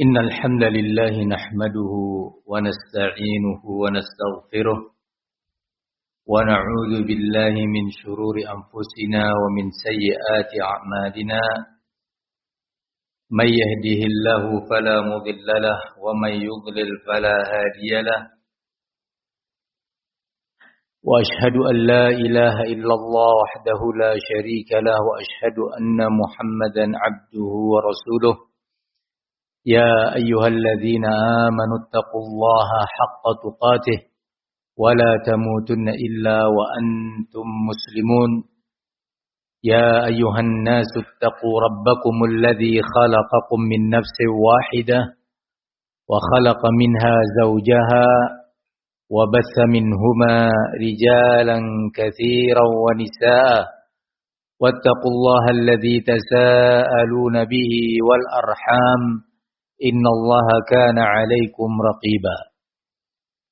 إن الحمد لله نحمده ونستعينه ونستغفره ونعوذ بالله من شرور أنفسنا ومن سيئات أعمالنا من يهده الله فلا مضل له ومن يضلل فلا هادي له وأشهد أن لا إله إلا الله وحده لا شريك له وأشهد أن محمدا عبده ورسوله يا أيها الذين آمنوا اتقوا الله حق تقاته ولا تموتن إلا وأنتم مسلمون يا أيها الناس اتقوا ربكم الذي خلقكم من نفس واحدة وخلق منها زوجها وبث منهما رجالا كثيرا ونساء واتقوا الله الذي تساءلون به والأرحام إن الله كان عليكم رقيبا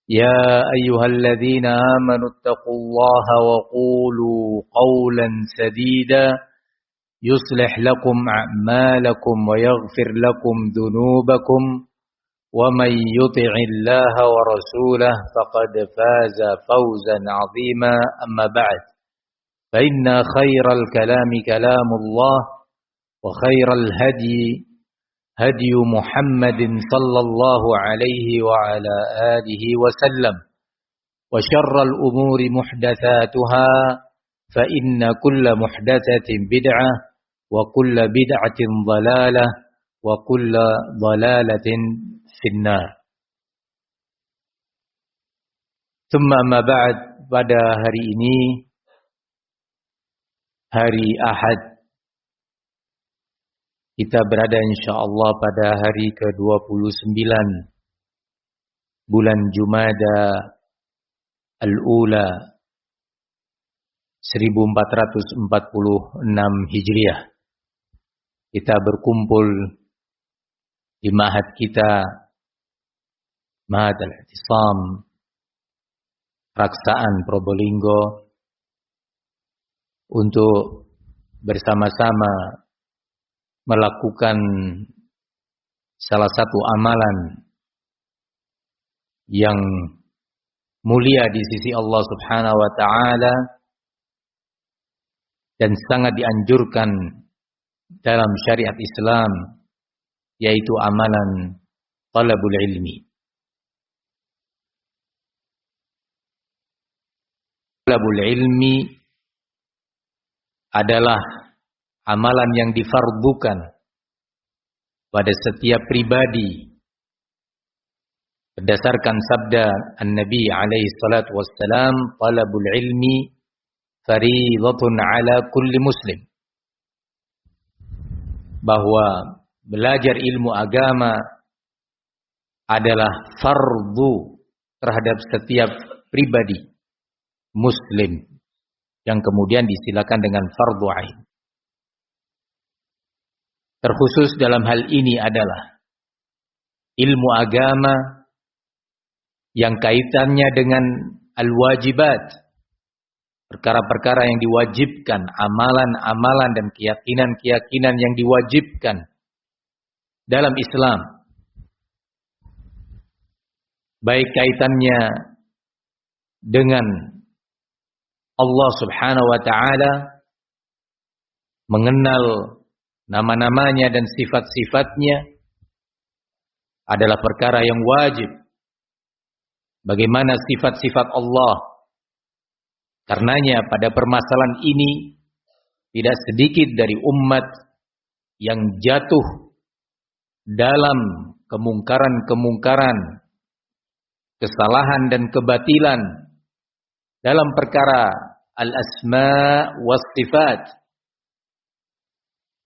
يا أيها الذين آمنوا اتقوا الله وقولوا قولا سديدا يصلح لكم أعمالكم ويغفر لكم ذنوبكم ومن يطع الله ورسوله فقد فاز فوزا عظيما أما بعد فإن خير الكلام كلام الله وخير الهدي هدي محمد صلى الله عليه وعلى آله وسلم وشر الأمور محدثاتها فإن كل محدثة بدعة وكل بدعة ضلالة وكل ضلالة في النار ثم أما بعد pada hari ini hari Ahad kita berada insyaallah pada hari ke-29 bulan Jumada Al-Ula 1446 Hijriah. Kita berkumpul di ma'had kita, Ma'had Al-I'tisam Raksaan Probolinggo, untuk bersama-sama melakukan salah satu amalan yang mulia di sisi Allah Subhanahu wa taala dan sangat dianjurkan dalam syariat Islam, yaitu amalan talabul ilmi. Talabul ilmi adalah amalan yang difardukan pada setiap pribadi berdasarkan sabda An-Nabi alaihi salatu wassalam, talabul ilmi fariidatun ala kulli muslim, bahwa belajar ilmu agama adalah fardu terhadap setiap pribadi muslim, yang kemudian disilakan dengan fardu ain. Terkhusus dalam hal ini adalah ilmu agama yang kaitannya dengan al-wajibat, perkara-perkara yang diwajibkan, amalan-amalan dan keyakinan-keyakinan yang diwajibkan dalam Islam. Baik kaitannya dengan Allah Subhanahu wa taala, mengenal nama-namanya dan sifat-sifatnya adalah perkara yang wajib. Bagaimana sifat-sifat Allah? Karenanya pada permasalahan ini tidak sedikit dari umat yang jatuh dalam kemungkaran-kemungkaran, kesalahan dan kebatilan dalam perkara al-asma' was sifat,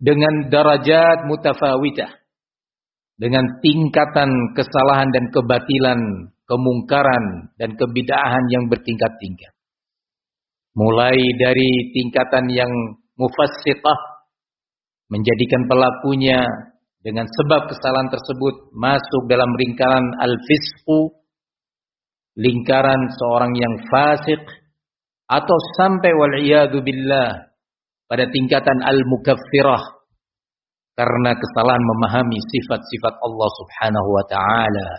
dengan darajat mutafawitah, dengan tingkatan kesalahan dan kebatilan, kemungkaran dan kebid'ahan yang bertingkat-tingkat. Mulai dari tingkatan yang mufassiqah, menjadikan pelakunya dengan sebab kesalahan tersebut masuk dalam lingkaran al-fisqu, lingkaran seorang yang fasik, atau sampai wal'iyadu billah pada tingkatan al-mukaffirah, karena kesalahan memahami sifat-sifat Allah Subhanahu wa taala.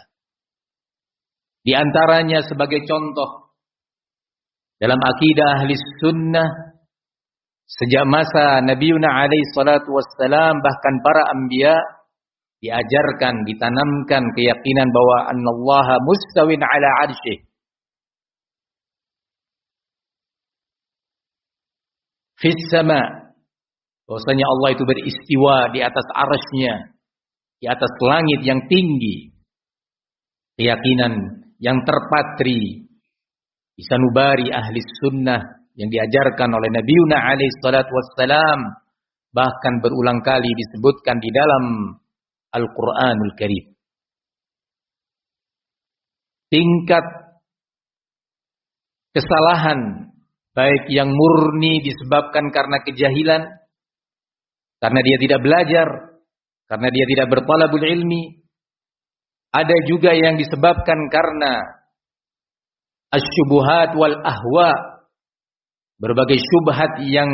Di antaranya sebagai contoh dalam akidah ahli sunnah sejak masa Nabiuna alaihi salatu wassalam, bahkan para anbiya diajarkan, ditanamkan keyakinan bahwa annallaha mustawin ala arsyih fis sama, bahwasanya Allah itu beristiwa di atas arasy-Nya, di atas langit yang tinggi. Keyakinan yang terpatri di sanubari ahli sunnah yang diajarkan oleh Nabiuna alaihi salatu wassalam, bahkan berulang kali disebutkan di dalam Al-Quranul Karim. Tingkat kesalahan baik yang murni disebabkan karena kejahilan, karena dia tidak belajar, karena dia tidak bertalabul ilmi. Ada juga yang disebabkan karena asyubuhat wal ahwa, berbagai syubhat yang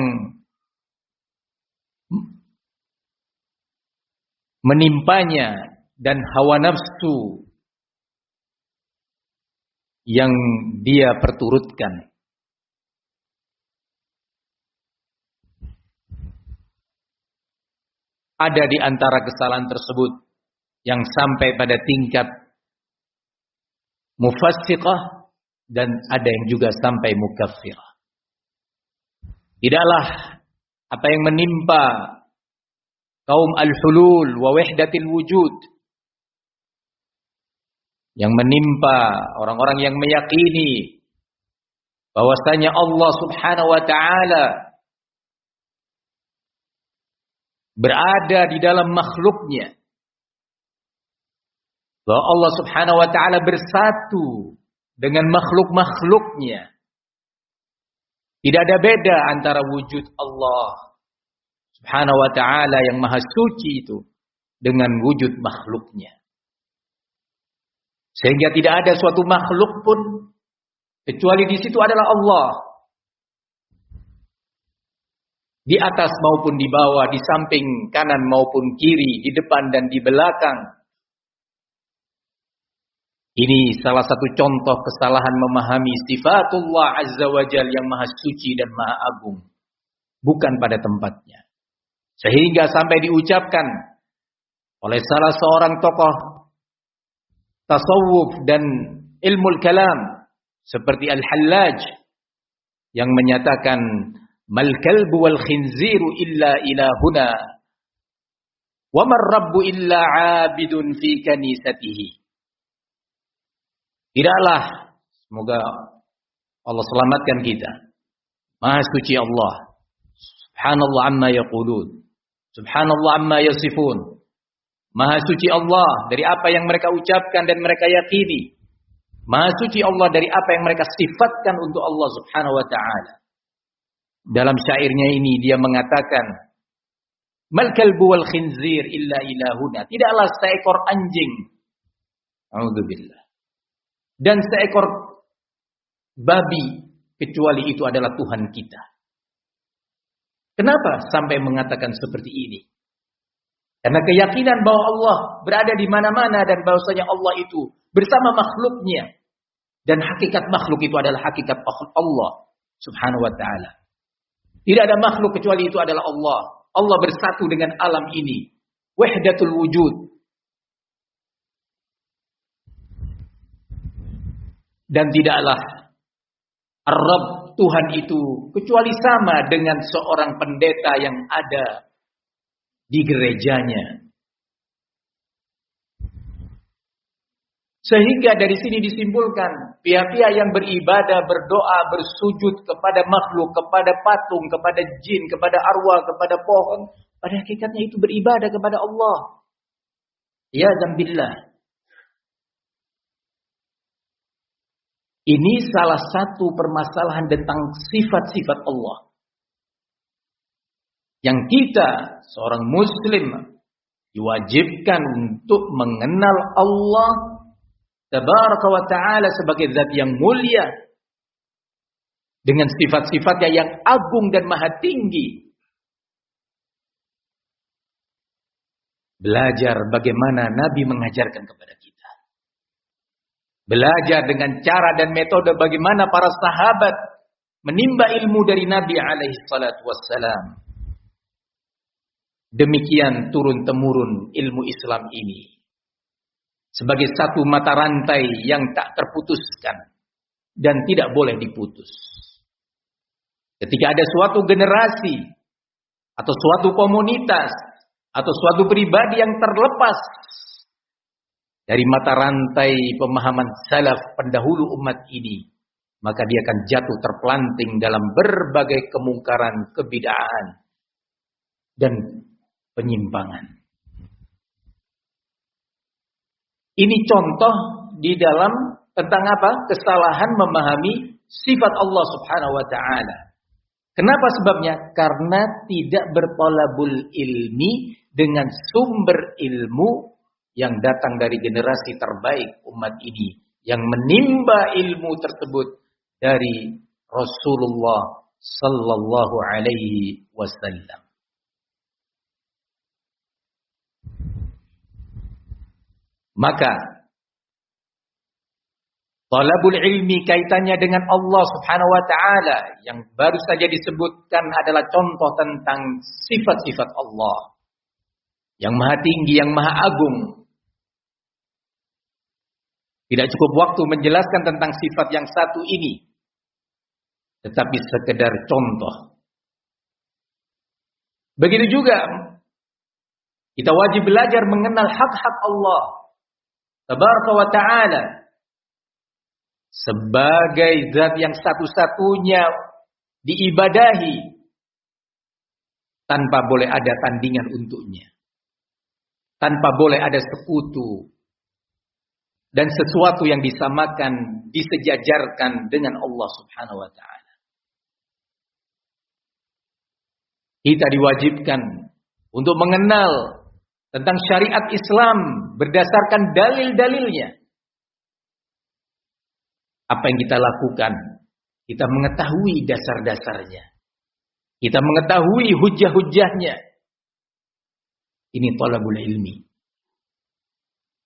menimpanya dan hawa nafsu yang dia perturutkan. Ada di antara kesalahan tersebut yang sampai pada tingkat mufassiqah dan ada yang juga sampai mukaffirah. Tidaklah apa yang menimpa kaum al-hulul wa wahdatil wujud, yang menimpa orang-orang yang meyakini bahwasanya Allah Subhanahu wa taala berada di dalam makhluknya, bahwa Allah Subhanahu wa taala bersatu dengan makhluk-makhluknya. Tidak ada beda antara wujud Allah Subhanahu wa taala yang maha suci itu dengan wujud makhluknya. Sehingga tidak ada suatu makhluk pun kecuali di situ adalah Allah. Di atas maupun di bawah, di samping kanan maupun kiri, di depan dan di belakang. Ini salah satu contoh kesalahan memahami sifatullah Azza wa Jalla yang maha suci dan maha agung, bukan pada tempatnya. Sehingga sampai diucapkan oleh salah seorang tokoh tasawuf dan ilmu kalam seperti Al-Hallaj yang menyatakan mal kalbu wal khinziru illa ilahuna wa mar rabbu illa abidun fi kanisatihi. Tidaklah, semoga Allah selamatkan kita, maha suci Allah, subhanallah amma yaqulun, subhanallah amma yasifun. Maha suci Allah dari apa yang mereka ucapkan dan mereka yakini. Maha suci Allah dari apa yang mereka sifatkan untuk Allah Subhanahu wa taala. Dalam syairnya ini dia mengatakan, mal kalbu wal khinzir illa ilahuna. Tidaklah seekor anjing, a'udzubillah, dan seekor babi kecuali itu adalah Tuhan kita. Kenapa sampai mengatakan seperti ini? Karena keyakinan bahwa Allah berada di mana-mana dan bahwasanya Allah itu bersama makhluknya. Dan hakikat makhluk itu adalah hakikat Allah Subhanahu wa ta'ala. Tidak ada makhluk kecuali itu adalah Allah. Allah bersatu dengan alam ini. Wahdatul wujud. Dan tidaklah Ar-Rabb Tuhan itu kecuali sama dengan seorang pendeta yang ada di gerejanya. Sehingga dari sini disimpulkan pihak-pihak yang beribadah, berdoa, bersujud kepada makhluk, kepada patung, kepada jin, kepada arwah, kepada pohon, pada hakikatnya itu beribadah kepada Allah. Ya zambillah. Ini salah satu permasalahan tentang sifat-sifat Allah. Yang kita, seorang muslim, diwajibkan untuk mengenal Allah Tabaraka wa ta'ala sebagai zat yang mulia. Dengan sifat-sifatnya yang agung dan maha tinggi. Belajar bagaimana Nabi mengajarkan kepada kita. Belajar dengan cara dan metode bagaimana para sahabat menimba ilmu dari Nabi alaihi salatu wassalam. Demikian turun-temurun ilmu Islam ini. Sebagai satu mata rantai yang tak terputuskan dan tidak boleh diputus. Ketika ada suatu generasi atau suatu komunitas atau suatu pribadi yang terlepas dari mata rantai pemahaman salaf pendahulu umat ini, maka dia akan jatuh terpelanting dalam berbagai kemungkaran, kebid'ahan dan penyimpangan. Ini contoh di dalam tentang apa? Kesalahan memahami sifat Allah Subhanahu wa taala. Kenapa sebabnya? Karena tidak bertolabul ilmi dengan sumber ilmu yang datang dari generasi terbaik umat ini, yang menimba ilmu tersebut dari Rasulullah sallallahu alaihi wasallam. Maka talabul ilmi kaitannya dengan Allah Subhanahu wa taala yang baru saja disebutkan adalah contoh tentang sifat-sifat Allah yang maha tinggi, yang maha agung. Tidak cukup waktu menjelaskan tentang sifat yang satu ini, tetapi sekedar contoh. Begitu juga kita wajib belajar mengenal hak-hak Allah Tabaraka wa ta'ala sebagai zat yang satu-satunya diibadahi tanpa boleh ada tandingan untuknya, tanpa boleh ada sekutu dan sesuatu yang disamakan, disejajarkan dengan Allah Subhanahu wa ta'ala. Kita diwajibkan untuk mengenal tentang syariat Islam berdasarkan dalil-dalilnya. Apa yang kita lakukan? Kita mengetahui dasar-dasarnya. Kita mengetahui hujah-hujahnya. Ini talabul ilmi.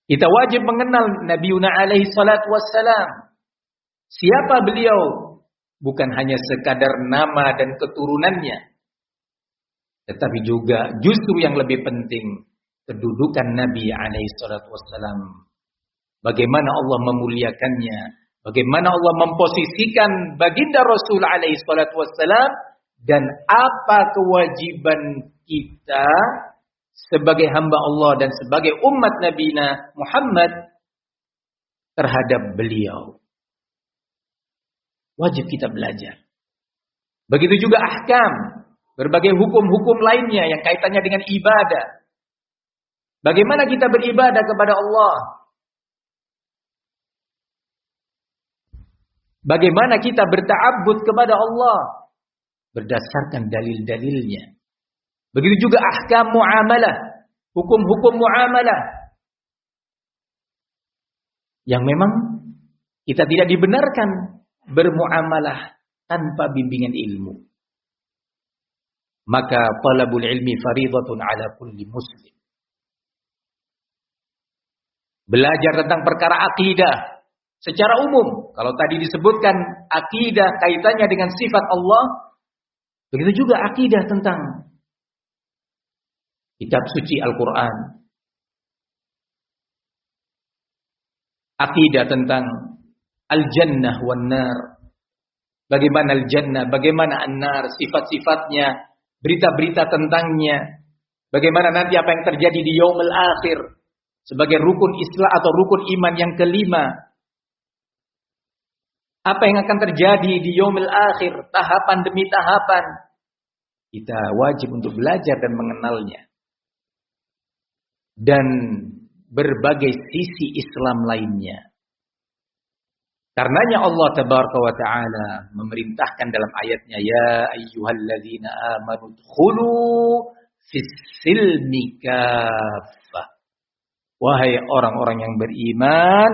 Kita wajib mengenal Nabiuna alaihi salatu wassalam. Siapa beliau? Bukan hanya sekadar nama dan keturunannya, tetapi juga justru yang lebih penting, kedudukan Nabi alaihi salatu wassalam. Bagaimana Allah memuliakannya, bagaimana Allah memposisikan baginda Rasul alaihi salatu wassalam, dan apa kewajiban kita sebagai hamba Allah dan sebagai umat Nabi Muhammad terhadap beliau. Wajib kita belajar. Begitu juga ahkam, berbagai hukum-hukum lainnya yang kaitannya dengan ibadah. Bagaimana kita beribadah kepada Allah? Bagaimana kita berta'abbud kepada Allah? Berdasarkan dalil-dalilnya. Begitu juga ahkam muamalah, hukum-hukum muamalah. Yang memang kita tidak dibenarkan bermuamalah tanpa bimbingan ilmu. Maka talabul ilmi faridatun ala kulli muslim. Belajar tentang perkara akidah secara umum. Kalau tadi disebutkan akidah kaitannya dengan sifat Allah, begitu juga akidah tentang kitab suci Al-Quran. Akidah tentang al-jannah wan nar. Bagaimana al-jannah, bagaimana an-nar, sifat-sifatnya, berita-berita tentangnya. Bagaimana nanti apa yang terjadi di yaumul akhir sebagai rukun Islam atau rukun iman yang kelima. Apa yang akan terjadi di yaumul akhir, tahapan demi tahapan. Kita wajib untuk belajar dan mengenalnya. Dan berbagai sisi Islam lainnya. Karenanya Allah Tabaraka wa Ta'ala memerintahkan dalam ayatnya, ya ayyuhalladzina amanu dkhulu fis-silmi kaffah. Wahai orang-orang yang beriman,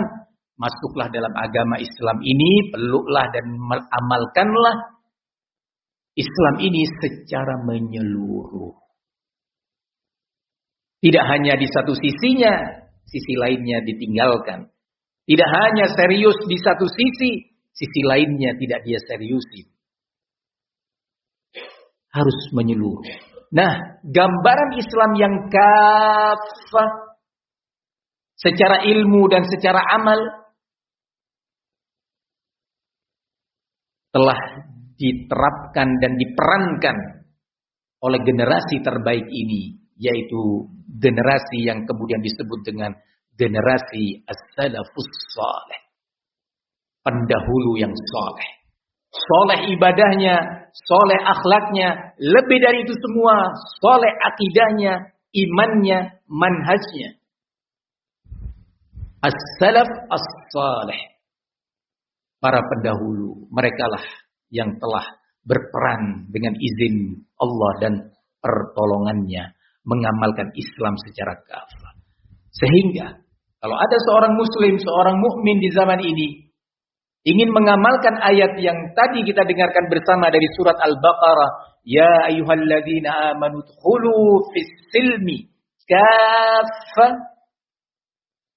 masuklah dalam agama Islam ini, peluklah dan amalkanlah Islam ini secara menyeluruh. Tidak hanya di satu sisinya, sisi lainnya ditinggalkan. Tidak hanya serius di satu sisi lainnya tidak dia seriusin. Harus menyeluruh. Nah, gambaran Islam yang kafah secara ilmu dan secara amal telah diterapkan dan diperankan oleh generasi terbaik ini, yaitu generasi yang kemudian disebut dengan generasi as-salafus saleh, pendahulu yang saleh. Saleh ibadahnya, saleh akhlaknya, lebih dari itu semua, saleh akidahnya, imannya, manhajnya. As-salaf as-saleh, para pendahulu, merekalah yang telah berperan dengan izin Allah dan pertolongannya mengamalkan Islam secara kafah. Sehingga kalau ada seorang muslim, seorang mukmin di zaman ini ingin mengamalkan ayat yang tadi kita dengarkan bersama dari surat Al-Baqarah, ya ayyuhalladzina amanu dkhulu fis-silmi kafah,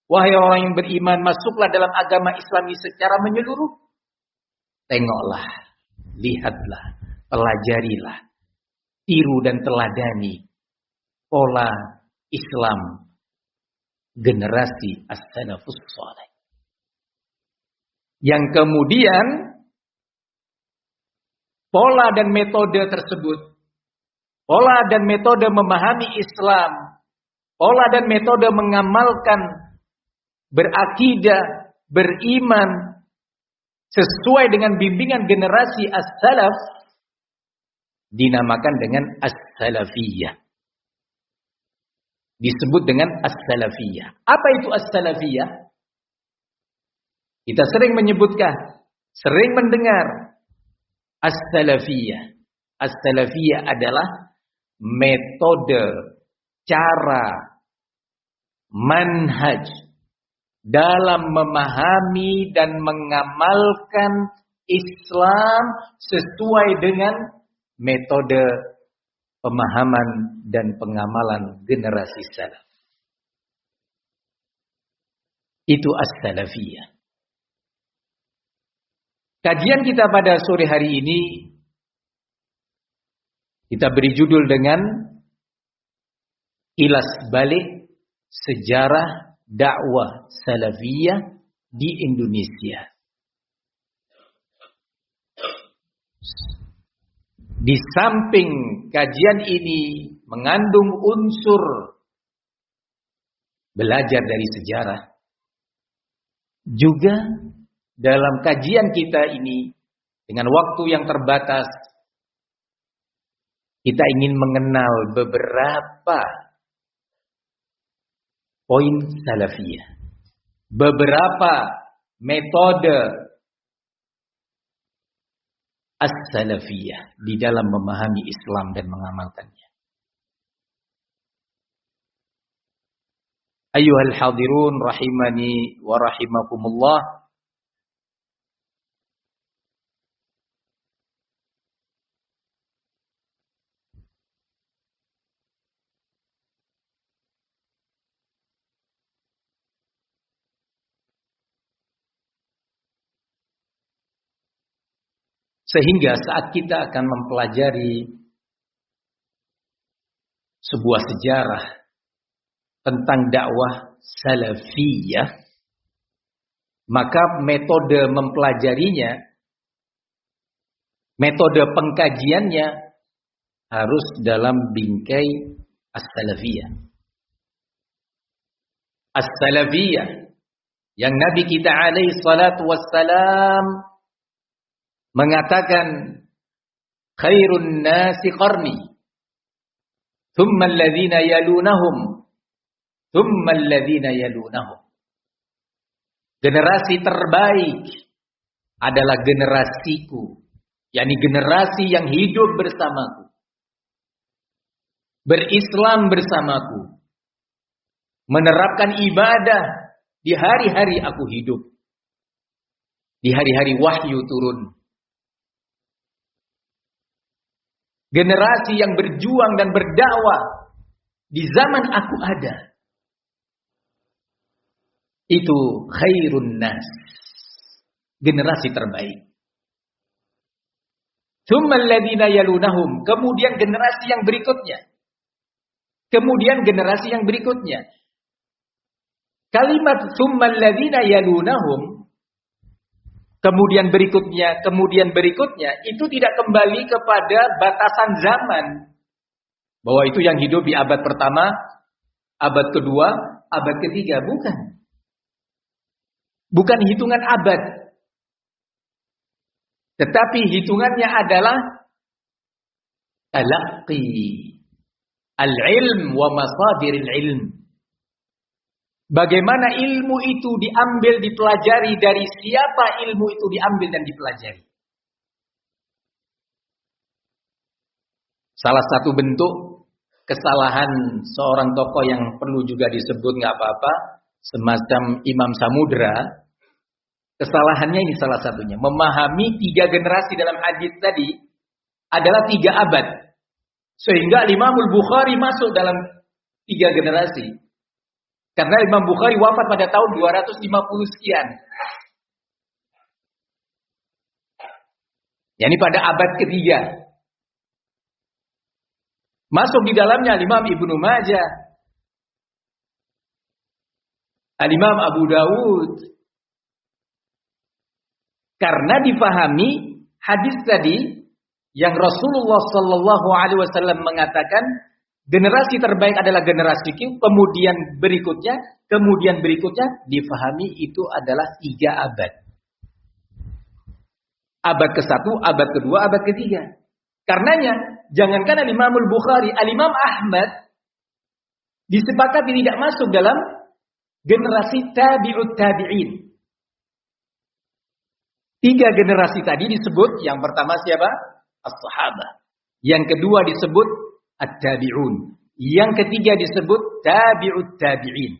wahai orang yang beriman, masuklah dalam agama Islam ini secara menyeluruh. Tengoklah, lihatlah, pelajarilah, tiru dan teladani pola Islam generasi as-salafus saleh. Yang kemudian pola dan metode tersebut, pola dan metode memahami Islam, pola dan metode mengamalkan, berakidah, beriman sesuai dengan bimbingan generasi as-salaf dinamakan dengan as-salafiyah. Disebut dengan as-salafiyah. Apa itu as-salafiyah? Kita sering menyebutkan, sering mendengar as-salafiyah. As-salafiyah adalah metode, cara, manhaj dalam memahami dan mengamalkan Islam sesuai dengan metode pemahaman dan pengamalan generasi salaf. Itu as-salafiyah. Kajian kita pada sore hari ini kita beri judul dengan Kilas Balik Sejarah Dakwah Salafiyah di Indonesia. Di samping kajian ini mengandung unsur belajar dari sejarah, juga dalam kajian kita ini dengan waktu yang terbatas, kita ingin mengenal beberapa poin salafiyah, beberapa metode as-salafiyah di dalam memahami Islam dan mengamalkannya. Ayyuhal hadirun rahimani wa rahimakumullah. Sehingga saat kita akan mempelajari sebuah sejarah tentang dakwah salafiyah, maka metode mempelajarinya, metode pengkajiannya harus dalam bingkai as-salafiyah. As-salafiyah yang Nabi kita alaihi salatu wassalam mengatakan khairun nasi qarni thumma alladhina yalunahum thumma alladhina yalunahum. Generasi terbaik adalah generasiku, yakni generasi yang hidup bersamaku, berislam bersamaku, menerapkan ibadah di hari-hari aku hidup, di hari-hari wahyu turun. Generasi yang berjuang dan berdakwah di zaman aku ada, itu khairun nas, generasi terbaik. Tsummal ladzina yalunahum, kemudian generasi yang berikutnya. Kemudian generasi yang berikutnya. Kalimat tsummal ladzina yalunahum, kemudian berikutnya, itu tidak kembali kepada batasan zaman. Bahwa itu yang hidup di abad pertama, abad kedua, abad ketiga. Bukan. Bukan hitungan abad. Tetapi hitungannya adalah talaqqi al-ilm wa masadiril ilm. Bagaimana ilmu itu diambil, dipelajari, dari siapa ilmu itu diambil dan dipelajari. Salah satu bentuk kesalahan seorang tokoh yang perlu juga disebut nggak apa-apa, semacam Imam Samudra. Kesalahannya ini salah satunya. Memahami 3 generasi dalam hadis tadi adalah 3 abad. Sehingga Imamul Bukhari masuk dalam 3 generasi. Karena Imam Bukhari wafat pada tahun 250 sekian. Yani pada abad ketiga. Masuk di dalamnya Imam Ibnu Majah, Al-Imam Abu Dawud. Karena difahami hadis tadi yang Rasulullah Sallallahu Alaihi Wasallam mengatakan generasi terbaik adalah generasiku, kemudian berikutnya difahami itu adalah 3 abad. Abad ke-1, abad ke-2, abad ke-3. Karenanya jangankan Al-Imam Al-Bukhari, Al-Imam Ahmad disepakati tidak masuk dalam generasi tabi'ut tabi'in. 3 generasi tadi disebut, yang pertama siapa? As-sahabah. Yang kedua disebut at-tabi'un. Yang ketiga disebut tabi'ut tabi'in.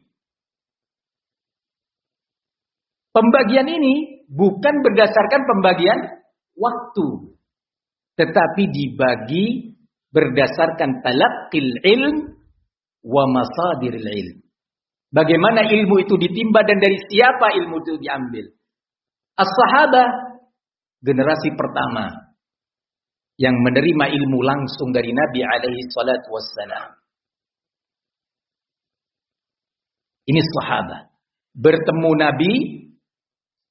Pembagian ini bukan berdasarkan pembagian waktu, tetapi dibagi berdasarkan talaqqil ilm wa masadiril ilm. Bagaimana ilmu itu ditimba dan dari siapa ilmu itu diambil. As-sahabah, generasi pertama yang menerima ilmu langsung dari Nabi alaihi salatu wassalam. Ini sahabat. Bertemu Nabi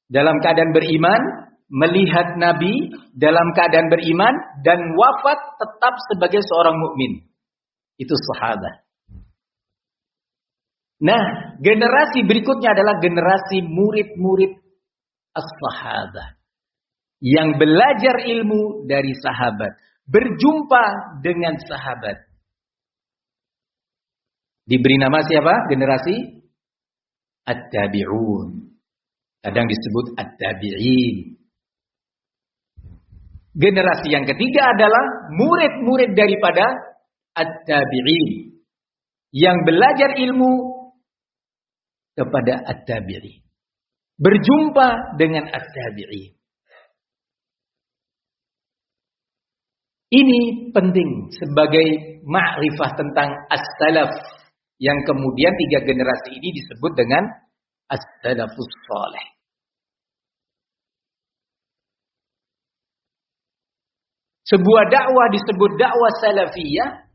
dalam keadaan beriman, melihat Nabi dalam keadaan beriman, dan wafat tetap sebagai seorang mukmin. Itu sahabat. Nah, generasi berikutnya adalah generasi murid-murid as-sahabah. Yang belajar ilmu dari sahabat. Berjumpa dengan sahabat. Diberi nama siapa? Generasi at-tabi'un. Kadang disebut at-tabi'in. Generasi yang ketiga adalah murid-murid daripada at-tabi'in. Yang belajar ilmu kepada at-tabi'in. Berjumpa dengan at-tabi'in. Ini penting sebagai ma'rifah tentang as-salaf. Yang kemudian 3 generasi ini disebut dengan as-salafus salih. Sebuah dakwah disebut dakwah salafiyah.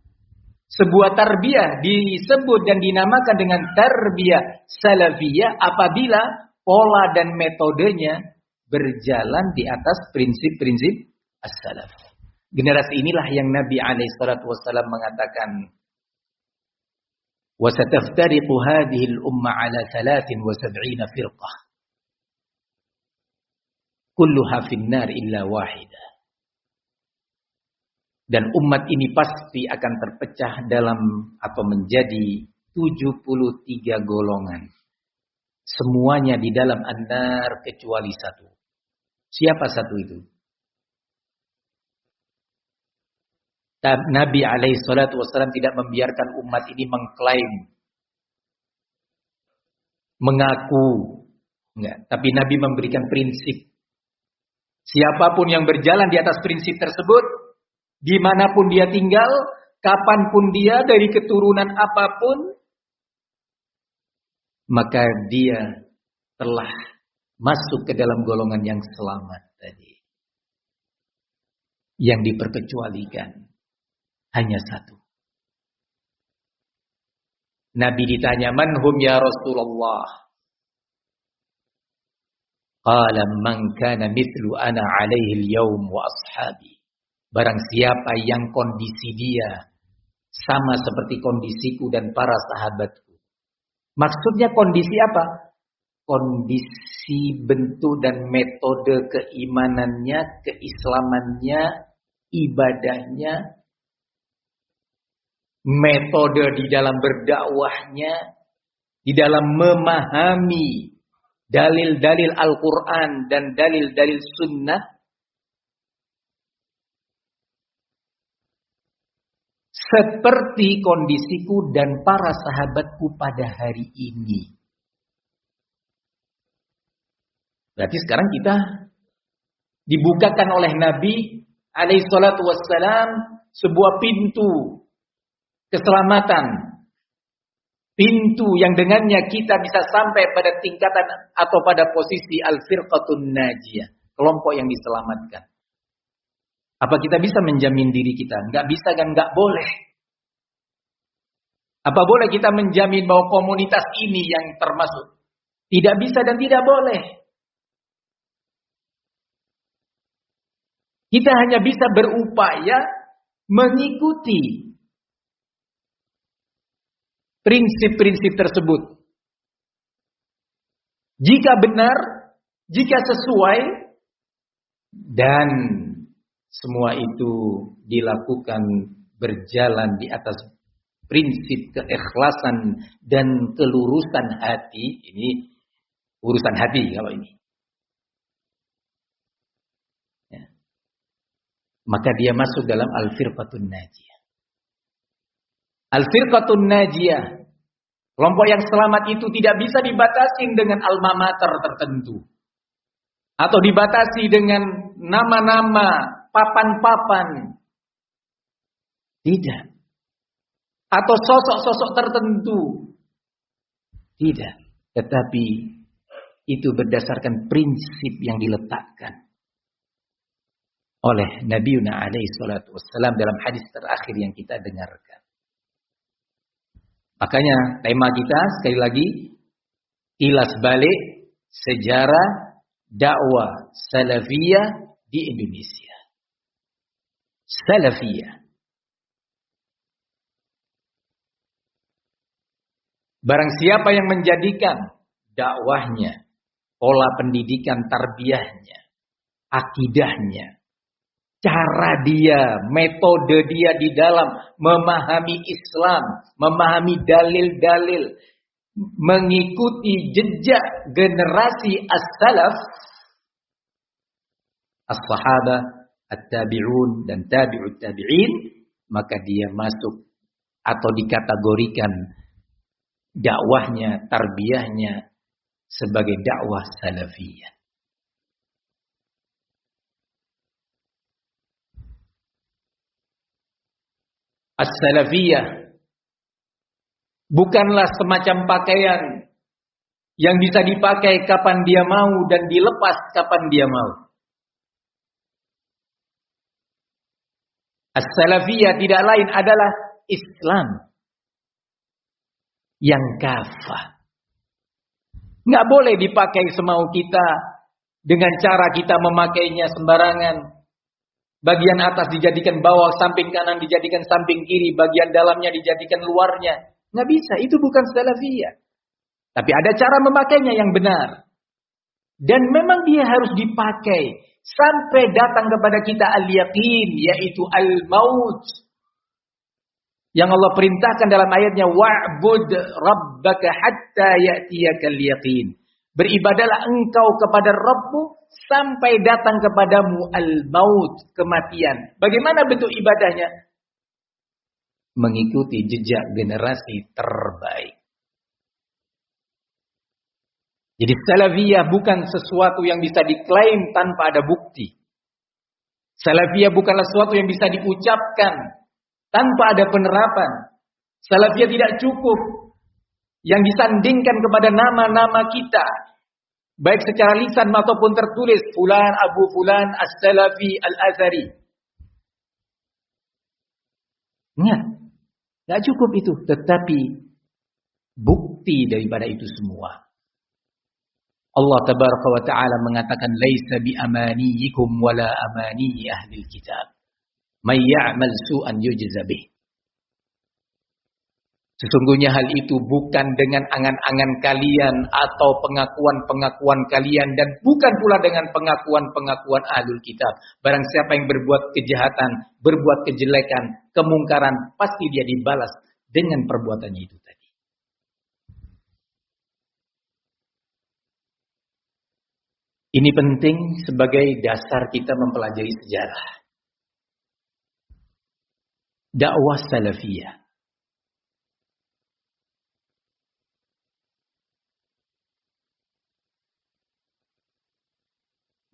Sebuah tarbiyah disebut dan dinamakan dengan tarbiyah salafiyah apabila pola dan metodenya berjalan di atas prinsip-prinsip as-salaf. Generasi inilah yang Nabi SAW mengatakan, وَسَتَفْتَرِقُ هَذِهِ الْأُمَّةِ عَلَى 73 فِرْقَةٍ كُلُّهَا فِي النَّارِ إِلَّا وَاحِدَةً. Dan umat ini pasti akan terpecah dalam atau menjadi 73 golongan. Semuanya di dalam an-nar kecuali 1. Siapa 1 itu? Nabi SAW tidak membiarkan umat ini mengklaim, mengaku, enggak. Tapi Nabi memberikan prinsip. Siapapun yang berjalan di atas prinsip tersebut, dimanapun dia tinggal, kapanpun dia, dari keturunan apapun, maka dia telah masuk ke dalam golongan yang selamat tadi. Yang diperkecualikan hanya satu. Nabi ditanya, "Man hum ya Rasulullah?" Qala man kana mithlu ana alaihi al-yawm wa ashabi. Barang siapa yang kondisi dia sama seperti kondisiku dan para sahabatku. Maksudnya kondisi apa? Kondisi bentuk dan metode keimanannya, keislamannya, ibadahnya, metode di dalam berdakwahnya, di dalam memahami dalil-dalil Al-Quran dan dalil-dalil sunnah, seperti kondisiku dan para sahabatku pada hari ini. Berarti sekarang kita dibukakan oleh Nabi alaihi salatu wassalam sebuah pintu keselamatan. Pintu yang dengannya kita bisa sampai pada tingkatan atau pada posisi al-firqatun najiyah. Kelompok yang diselamatkan. Apa kita bisa menjamin diri kita? Enggak bisa kan, enggak boleh. Apa boleh kita menjamin bahwa komunitas ini yang termasuk? Tidak bisa dan tidak boleh. Kita hanya bisa berupaya mengikuti prinsip-prinsip tersebut. Jika benar, jika sesuai, dan semua itu dilakukan berjalan di atas prinsip keikhlasan dan kelurusan hati. Ini urusan hati kalau ini. Ya. Maka dia masuk dalam al-firqatun najiyah. Al-firqatun najiyah, kelompok yang selamat itu tidak bisa dibatasi dengan alma mater tertentu. Atau dibatasi dengan nama-nama, papan-papan. Tidak. Atau sosok-sosok tertentu. Tidak. Tetapi itu berdasarkan prinsip yang diletakkan oleh Nabiuna alaihi salatu wassalam dalam hadis terakhir yang kita dengarkan. Makanya tema kita sekali lagi, kilas balik sejarah dakwah salafiyah di Indonesia. Salafiyah. Barang siapa yang menjadikan dakwahnya, pola pendidikan tarbiyahnya, akidahnya, cara dia, metode dia di dalam memahami Islam, memahami dalil-dalil, mengikuti jejak generasi as-salaf, as-sahabah, at-tabi'un dan tabi'ut tabi'in, maka dia masuk atau dikategorikan dakwahnya, tarbiyahnya sebagai dakwah salafiyah. As-salafiyah bukanlah semacam pakaian yang bisa dipakai kapan dia mau dan dilepas kapan dia mau. As-salafiyah tidak lain adalah Islam yang kafah. Nggak boleh dipakai semau kita dengan cara kita memakainya sembarangan. Bagian atas dijadikan bawah, samping kanan dijadikan samping kiri, bagian dalamnya dijadikan luarnya. Nggak bisa, itu bukan salafiyah. Tapi ada cara memakainya yang benar. Dan memang dia harus dipakai sampai datang kepada kita al-yaqin, yaitu al-maut. Yang Allah perintahkan dalam ayatnya, wa'bud rabbaka hatta ya'tiyakal yaqin. Beribadalah engkau kepada Rabbmu sampai datang kepadamu al-maut, kematian. Bagaimana bentuk ibadahnya? Mengikuti jejak generasi terbaik. Jadi salafiyah bukan sesuatu yang bisa diklaim tanpa ada bukti. Salafiyah bukanlah sesuatu yang bisa diucapkan tanpa ada penerapan. Salafiyah tidak cukup yang disandingkan kepada nama-nama kita, baik secara lisan maupun tertulis, Fulan, Abu Fulan, As-Salafi, Al-Azhari. Ingat, tidak cukup itu. Tetapi bukti daripada itu semua, Allah tabaraka wa ta'ala mengatakan, laisa bi amaniyikum wala amaniyi ahlil kitab. May ya'mal su'an yujza bih. Sesungguhnya hal itu bukan dengan angan-angan kalian atau pengakuan-pengakuan kalian, dan bukan pula dengan pengakuan-pengakuan ahlul kitab. Barang siapa yang berbuat kejahatan, berbuat kejelekan, kemungkaran, pasti dia dibalas dengan perbuatannya itu tadi. Ini penting sebagai dasar kita mempelajari sejarah. Dakwah salafiyah.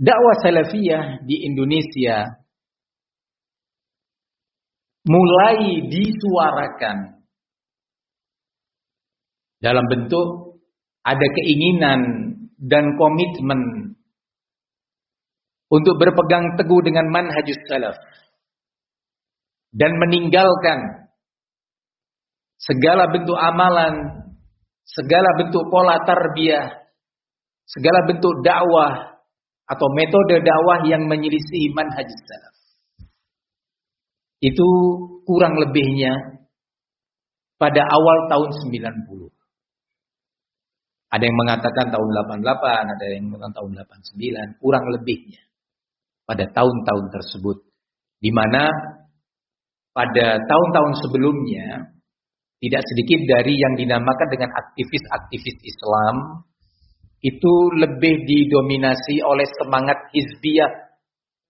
Dakwah salafiyah di Indonesia mulai disuarakan dalam bentuk ada keinginan dan komitmen untuk berpegang teguh dengan manhajus salaf dan meninggalkan segala bentuk amalan, segala bentuk pola tarbiyah, segala bentuk dakwah atau metode dakwah yang menyelisihi manhajus salaf. Itu kurang lebihnya pada awal tahun 90. Ada yang mengatakan tahun 88, ada yang mengatakan tahun 89, kurang lebihnya pada tahun-tahun tersebut. Di mana pada tahun-tahun sebelumnya tidak sedikit dari yang dinamakan dengan aktivis-aktivis Islam itu lebih didominasi oleh semangat hizbiyah,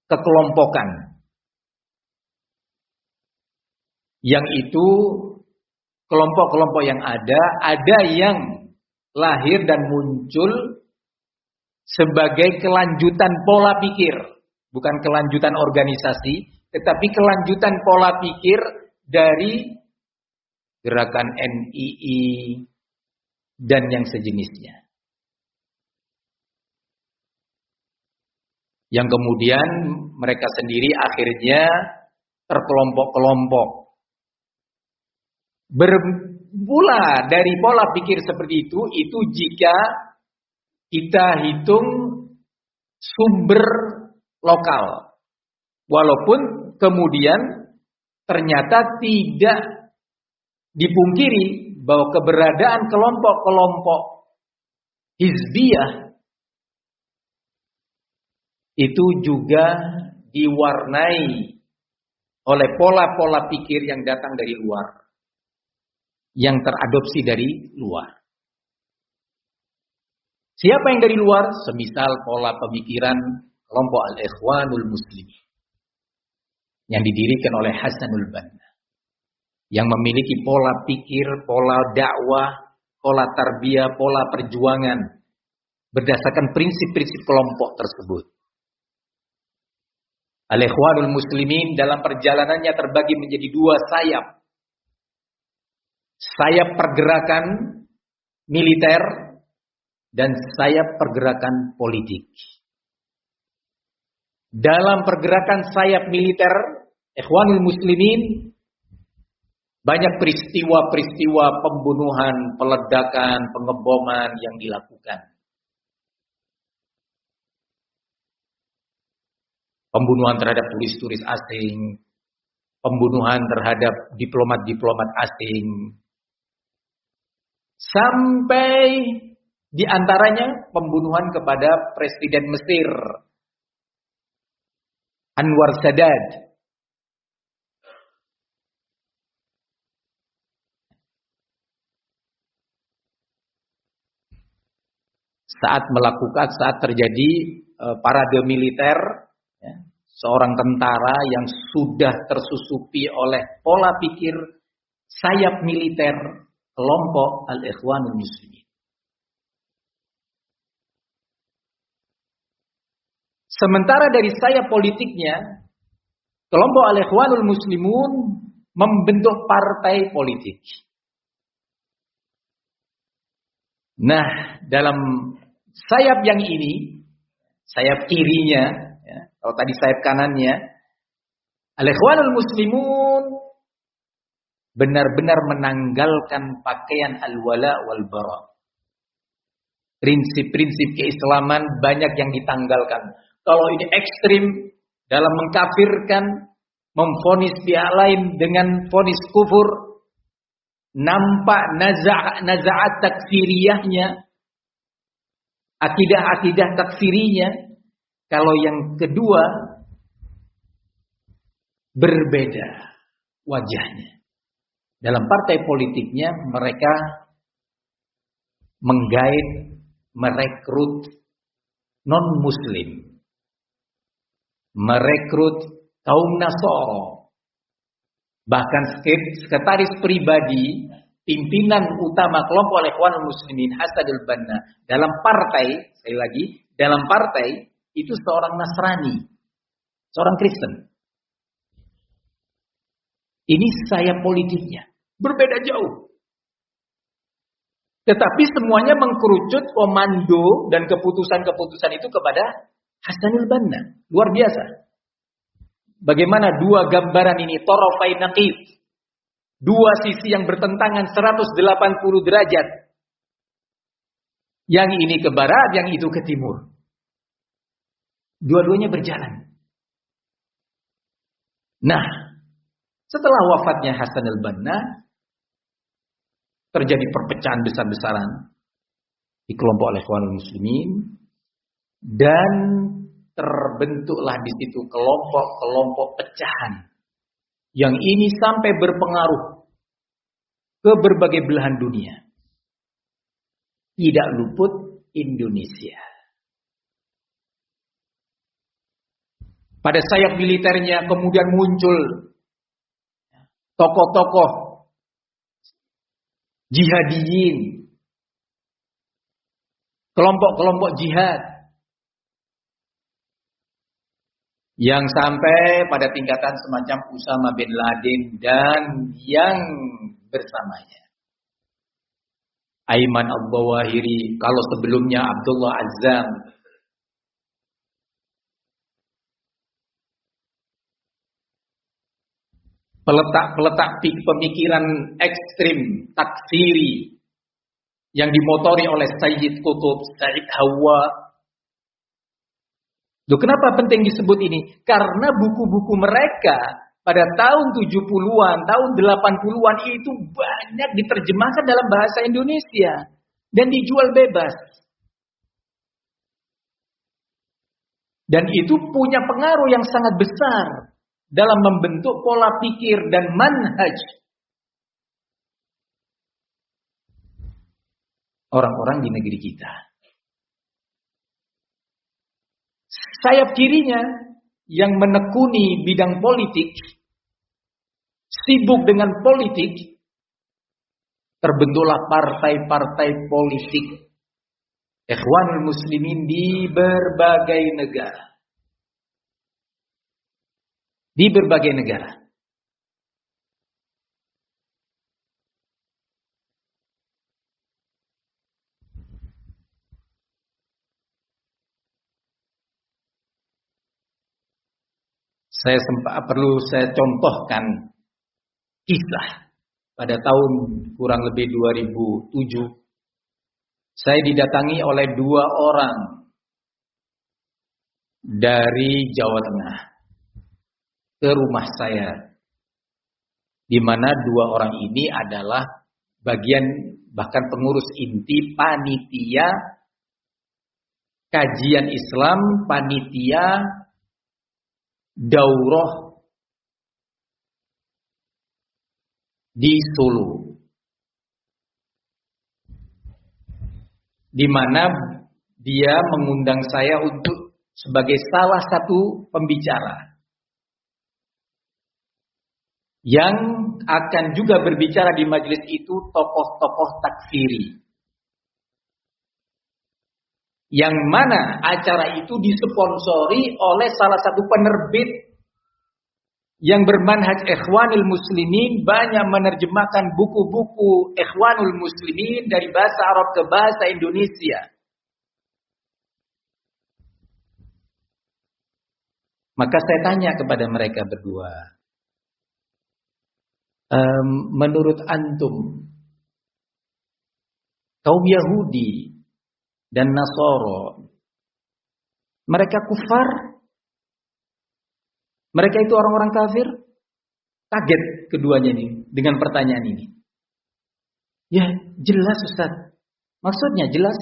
kekelompokan. Yang itu kelompok-kelompok yang ada yang lahir dan muncul sebagai kelanjutan pola pikir, bukan kelanjutan organisasi, tetapi kelanjutan pola pikir dari gerakan NII dan yang sejenisnya. Yang kemudian mereka sendiri akhirnya terkelompok-kelompok. Bermula dari pola pikir seperti itu jika kita hitung sumber lokal. Walaupun kemudian ternyata tidak dipungkiri bahwa keberadaan kelompok-kelompok hizbiyah itu juga diwarnai oleh pola-pola pikir yang datang dari luar, yang teradopsi dari luar. Siapa yang dari luar? Semisal pola pemikiran kelompok Al-Ikhwanul Muslimin yang didirikan oleh Hasanul Banna, yang memiliki pola pikir, pola dakwah, pola tarbiyah, pola perjuangan berdasarkan prinsip-prinsip kelompok tersebut. Al-Ikhwanul Muslimin dalam perjalanannya terbagi menjadi dua sayap. Sayap pergerakan militer dan sayap pergerakan politik. Dalam pergerakan sayap militer, Ikhwanul Muslimin, banyak peristiwa-peristiwa pembunuhan, peledakan, pengeboman yang dilakukan. Pembunuhan terhadap turis-turis asing, pembunuhan terhadap diplomat-diplomat asing, sampai di antaranya pembunuhan kepada Presiden Mesir Anwar Sadat. Saat terjadi parade militer, ya, seorang tentara yang sudah tersusupi oleh pola pikir sayap militer kelompok Al-Ikhwanul Muslimin. Sementara dari sayap politiknya, kelompok Al-Ikhwanul Muslimun membentuk partai politik. Nah, dalam sayap yang ini, sayap kirinya, ya, kalau tadi sayap kanannya, al-ikhwanul muslimun benar-benar menanggalkan pakaian al-wala wal bara. Prinsip-prinsip keislaman banyak yang ditanggalkan. Kalau ini ekstrim dalam mengkafirkan, memvonis pihak lain dengan vonis kufur, nampak nazaat takfiriyahnya, akidah-akidah takfirinya. Kalau yang kedua berbeda wajahnya. Dalam partai politiknya mereka menggait, merekrut non-muslim, merekrut kaum Nasoro. Bahkan sekretaris pribadi pimpinan utama kelompok Ikhwanul Muslimin Hasanul Banna dalam partai, sekali lagi, dalam partai itu seorang Nasrani, seorang Kristen. Ini sayap politiknya, berbeda jauh. Tetapi semuanya mengkerucut komando dan keputusan-keputusan itu kepada Hasanul Banna. Luar biasa. Bagaimana dua gambaran ini, tarafai naqid. Dua sisi yang bertentangan 180 derajat. Yang ini ke barat, yang itu ke timur. Dua-duanya berjalan. Nah, setelah wafatnya Hasanul Banna, terjadi perpecahan besar-besaran di kelompok Ikhwanul Muslimin, dan terbentuklah di situ kelompok-kelompok pecahan yang ini sampai berpengaruh ke berbagai belahan dunia. Tidak luput Indonesia. Pada sayap militernya kemudian muncul tokoh-tokoh jihadiyin, kelompok-kelompok jihad, yang sampai pada tingkatan semacam Usama bin Laden dan yang bersamanya. Aiman al-Bawahiri, kalau sebelumnya Abdullah Azzam. Peletak-peletak pemikiran ekstrim, takfiri, yang dimotori oleh Sayyid Qutb, Said Hawa. Loh, kenapa penting disebut ini? Karena buku-buku mereka pada tahun 70-an, tahun 80-an itu banyak diterjemahkan dalam bahasa Indonesia dan dijual bebas. Dan itu punya pengaruh yang sangat besar dalam membentuk pola pikir dan manhaj orang-orang di negeri kita. Sayap kirinya yang menekuni bidang politik, sibuk dengan politik, terbentuklah partai-partai politik Ikhwanul Muslimin di berbagai negara. Di berbagai negara. Perlu saya contohkan kisah pada tahun kurang lebih 2007. Saya didatangi oleh dua orang dari Jawa Tengah ke rumah saya, di mana dua orang ini adalah bagian bahkan pengurus inti panitia kajian Islam, panitia daurah di Solo, di mana dia mengundang saya untuk sebagai salah satu pembicara yang akan juga berbicara di majelis itu tokoh-tokoh takfiri. Yang mana acara itu disponsori oleh salah satu penerbit yang bermanhaj Ikhwanul Muslimin banyak menerjemahkan buku-buku Ikhwanul Muslimin dari bahasa Arab ke bahasa Indonesia. Maka saya tanya kepada mereka berdua, menurut antum, kaum Yahudi dan Nasara, mereka kufar? Mereka itu orang-orang kafir? Kaget keduanya ini dengan pertanyaan ini. Ya, jelas Ustaz. Maksudnya jelas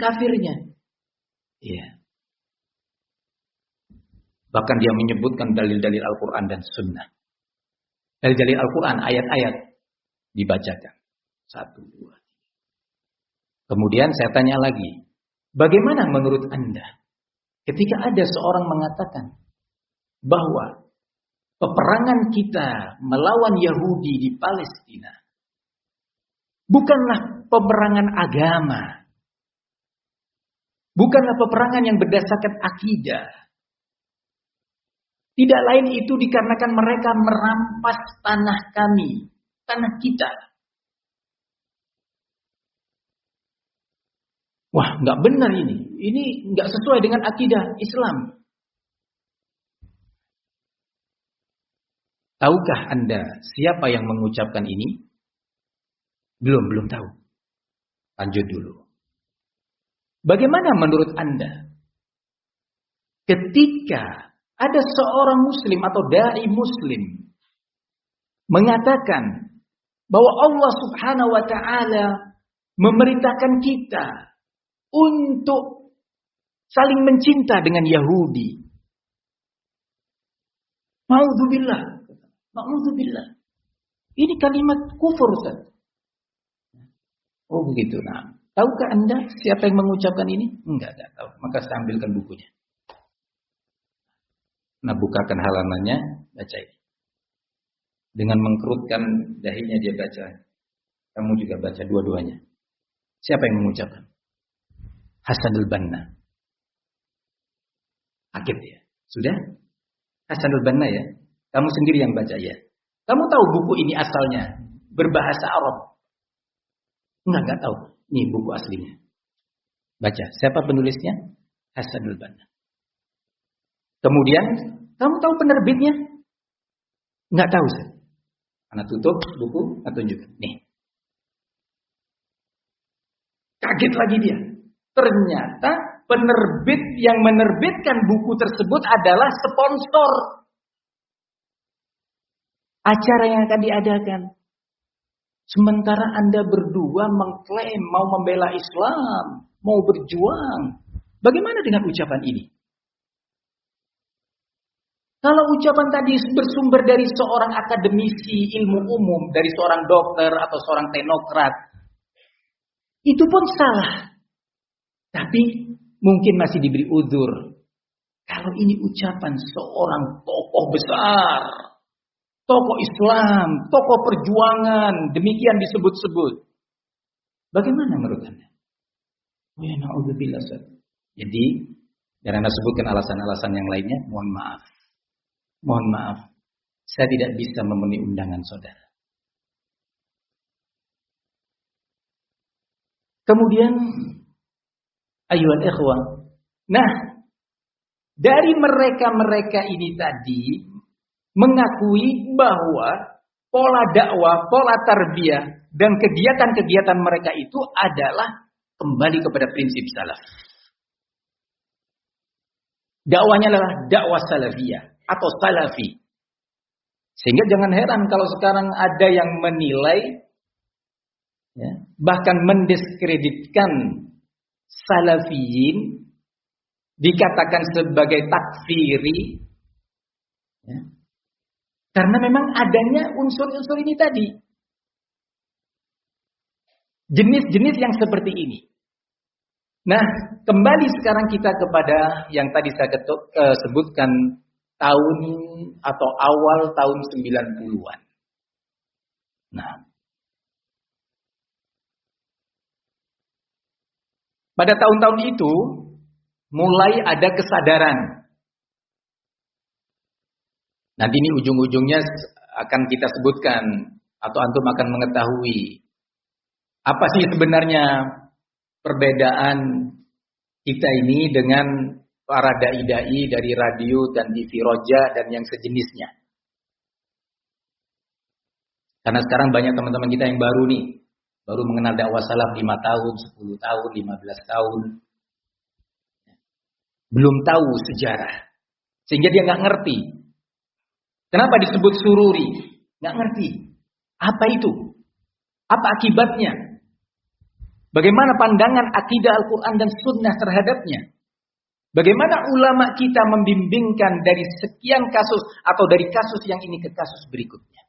kafirnya. Iya. Bahkan dia menyebutkan dalil-dalil Al-Quran dan Sunnah. Dalil-dalil Al-Quran, ayat-ayat dibacakan. 1, 2. Kemudian saya tanya lagi, bagaimana menurut Anda ketika ada seorang mengatakan bahwa peperangan kita melawan Yahudi di Palestina bukanlah peperangan agama, bukanlah peperangan yang berdasarkan akidah. Tidak lain itu dikarenakan mereka merampas tanah kami, tanah kita. Wah, nggak benar ini. Ini nggak sesuai dengan akidah Islam. Tahukah Anda siapa yang mengucapkan ini? Belum tahu. Lanjut dulu. Bagaimana menurut Anda ketika ada seorang muslim atau dai muslim mengatakan bahwa Allah Subhanahu wa taala memerintahkan kita untuk saling mencinta dengan Yahudi? Ma'udzubillah. Ini kalimat kufur, Ustaz. Oh begitu. Nah, tahukah Anda siapa yang mengucapkan ini? Enggak tahu. Maka saya ambilkan bukunya. Nah, bukakan halamannya, baca ini. Dengan mengkerutkan dahinya dia baca. Kamu juga baca dua-duanya. Siapa yang mengucapkan? Hasanul Banna. Kaget ya. Sudah? Hasanul Banna ya. Kamu sendiri yang baca ya. Kamu tahu buku ini asalnya berbahasa Arab? Enggak tahu. Ini buku aslinya. Baca. Siapa penulisnya? Hasanul Banna. Kemudian, kamu tahu penerbitnya? Enggak tahu, Ustaz. Anak tutup buku, anak tunjukkan. Nih. Kaget lagi dia. Ternyata penerbit yang menerbitkan buku tersebut adalah sponsor acara yang akan diadakan. Sementara Anda berdua mengklaim mau membela Islam, mau berjuang. Bagaimana dengan ucapan ini? Kalau ucapan tadi bersumber dari seorang akademisi ilmu umum, dari seorang dokter atau seorang teknokrat, itu pun salah. Tapi mungkin masih diberi uzur. Kalau ini ucapan seorang tokoh besar, tokoh Islam, tokoh perjuangan, demikian disebut-sebut. Bagaimana menurut Anda? Ya na'udzubillah. Jadi, dan Anda sebutkan alasan-alasan yang lainnya, mohon maaf. Saya tidak bisa memenuhi undangan saudara. Kemudian, ayuhal ikhwah. Nah, dari mereka-mereka ini tadi mengakui bahwa pola dakwah, pola tarbiyah dan kegiatan-kegiatan mereka itu adalah kembali kepada prinsip salaf. Dakwahnya adalah dakwah salafiyah atau salafi. Sehingga jangan heran kalau sekarang ada yang menilai, ya, bahkan mendiskreditkan salafiyin, dikatakan sebagai takfiri, ya, karena memang adanya unsur-unsur ini tadi. Jenis-jenis yang seperti ini. Nah, kembali sekarang kita kepada yang tadi saya sebutkan tahun atau awal tahun 90-an. Nah, pada tahun-tahun itu mulai ada kesadaran. Nanti ini ujung-ujungnya akan kita sebutkan atau antum akan mengetahui apa sih sebenarnya perbedaan kita ini dengan para dai-dai dari radio dan TV Roja dan yang sejenisnya. Karena sekarang banyak teman-teman kita yang baru nih, baru mengenal dakwah salaf 5 tahun, 10 tahun, 15 tahun. Belum tahu sejarah. Sehingga dia nggak ngerti. Kenapa disebut sururi? Nggak ngerti. Apa itu? Apa akibatnya? Bagaimana pandangan akidah Al-Quran dan Sunnah terhadapnya? Bagaimana ulama kita membimbingkan dari sekian kasus atau dari kasus yang ini ke kasus berikutnya?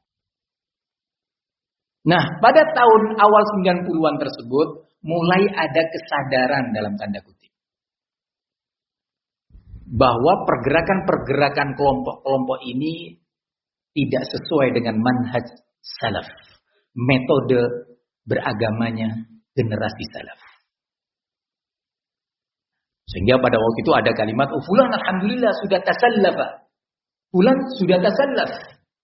Nah, pada tahun awal 90-an tersebut, mulai ada kesadaran dalam tanda kutip. Bahwa pergerakan-pergerakan kelompok-kelompok ini tidak sesuai dengan manhaj salaf. Metode beragamanya generasi salaf. Sehingga pada waktu itu ada kalimat, fulan alhamdulillah sudah tasallafa. Fulan sudah tasallaf.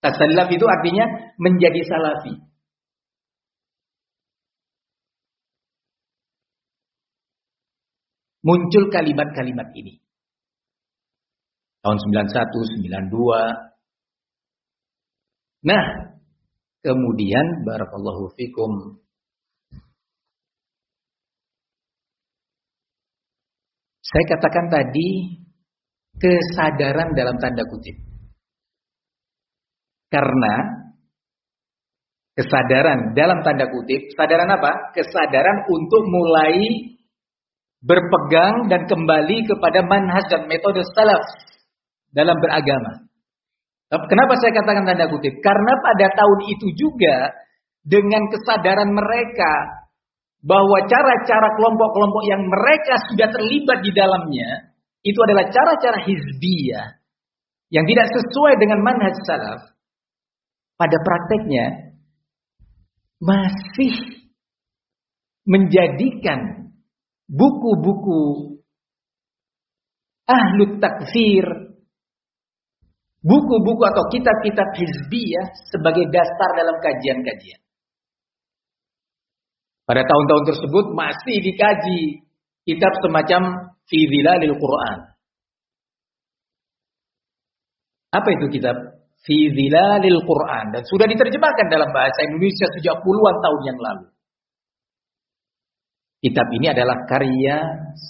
Tasallaf itu artinya menjadi salafi. Muncul kalimat-kalimat ini. Tahun 91, 92. Nah, kemudian barakallahu fikum. Saya katakan tadi kesadaran dalam tanda kutip. Karena kesadaran dalam tanda kutip, kesadaran apa? Kesadaran untuk mulai berpegang dan kembali kepada manhaj dan metode salaf dalam beragama. Kenapa saya katakan tanda kutip? Karena pada tahun itu juga dengan kesadaran mereka bahwa cara-cara kelompok-kelompok yang mereka sudah terlibat di dalamnya itu adalah cara-cara hizbiyah yang tidak sesuai dengan manhaj salaf. Pada prakteknya masih menjadikan buku-buku ahlut takfir, buku-buku atau kitab-kitab hizbiyah sebagai dasar dalam kajian-kajian. Pada tahun-tahun tersebut masih dikaji kitab semacam Fi Dhilalil Quran. Apa itu kitab Fi Dhilalil Quran? Dan sudah diterjemahkan dalam bahasa Indonesia sejak puluhan tahun yang lalu. Kitab ini adalah karya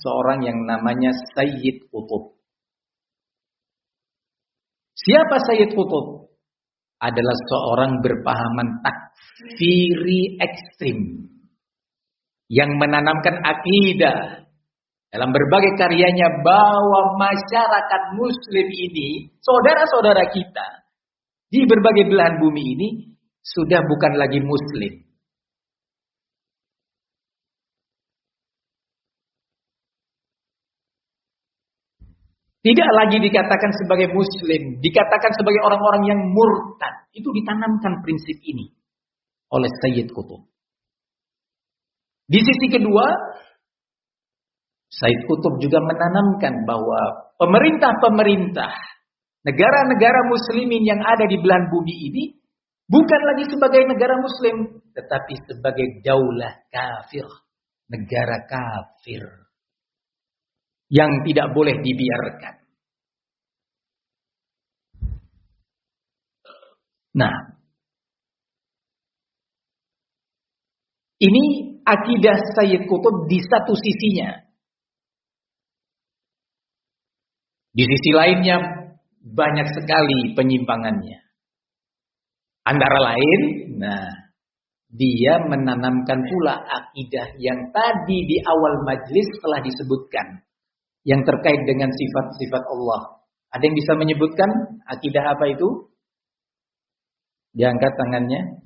seorang yang namanya Sayyid Qutb. Siapa Sayyid Qutb? Adalah seorang berpahaman takfiri ekstrim yang menanamkan akidah dalam berbagai karyanya bahwa masyarakat muslim ini, saudara-saudara kita di berbagai belahan bumi ini sudah bukan lagi muslim. Tidak lagi dikatakan sebagai muslim, dikatakan sebagai orang-orang yang murtad. Itu ditanamkan prinsip ini oleh Sayyid Qutb. Di sisi kedua, Sayyid Qutb juga menanamkan bahwa pemerintah-pemerintah negara-negara muslimin yang ada di belahan bumi ini bukan lagi sebagai negara muslim, tetapi sebagai daulah kafir, negara kafir yang tidak boleh dibiarkan. Nah, ini akidah Sayyid Qutb di satu sisinya. Di sisi lainnya banyak sekali penyimpangannya. Antara lain, dia menanamkan pula akidah yang tadi di awal majlis telah disebutkan. Yang terkait dengan sifat-sifat Allah. Ada yang bisa menyebutkan akidah apa itu? Diangkat tangannya.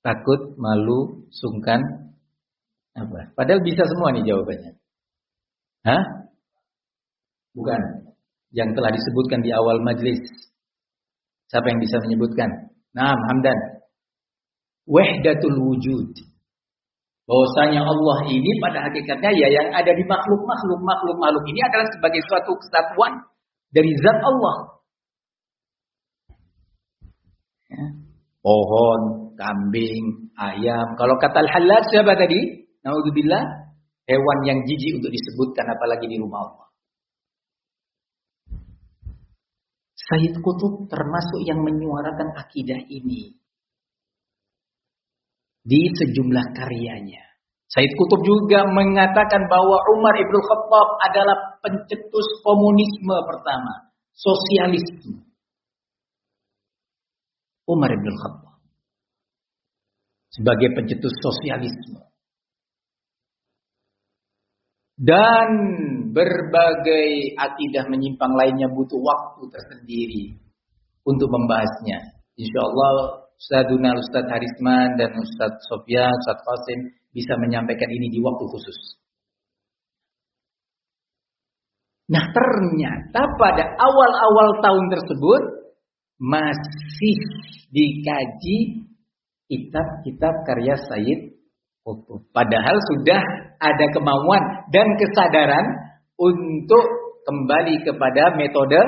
Takut, malu, sungkan, apa? Padahal bisa semua nih jawabannya. Hah? Bukan. Yang telah disebutkan di awal majlis. Siapa yang bisa menyebutkan? Naam, Hamdan. Wahdatul wujud. Bahwasanya Allah ini pada hakikatnya ya yang ada di makhluk ini adalah sebagai suatu kesatuan dari zat Allah. Ya. Pohon, kambing, ayam. Kalau kata al-halal siapa tadi? Naudzubillah, hewan yang jijik untuk disebutkan apalagi di rumah Allah. Sayyid Qutb termasuk yang menyuarakan akidah ini di sejumlah karyanya. Sayyid Qutb juga mengatakan bahwa Umar Ibn Khattab adalah pencetus komunisme pertama, sosialisme. Umar Ibn Khattab sebagai pencetus sosialisme. Dan berbagai akidah menyimpang lainnya butuh waktu tersendiri untuk membahasnya. Insyaallah Ustaz Harisman dan Ustaz Sofia, Ustaz Qasim bisa menyampaikan ini di waktu khusus. Nah, ternyata pada awal-awal tahun tersebut masih dikaji kitab-kitab karya Sayyid Qutb. Padahal sudah ada kemauan dan kesadaran untuk kembali kepada metode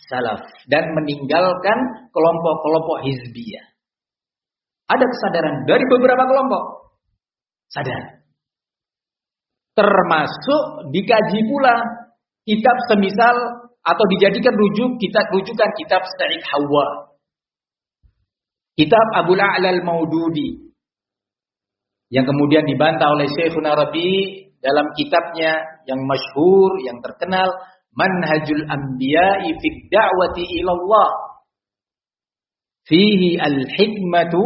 salaf dan meninggalkan kelompok-kelompok hizbiyah. Ada kesadaran dari beberapa kelompok. Sadar. Termasuk dikaji pula kitab semisal atau dijadikan rujukan kitab Sa'id Hawa. Kitab Abul A'la al-Maududi yang kemudian dibantah oleh Syekhuna Rabi dalam kitabnya yang masyhur, yang terkenal, Manhajul Anbiya'i fi Da'wati ila Allah. Fihi al-hikmatu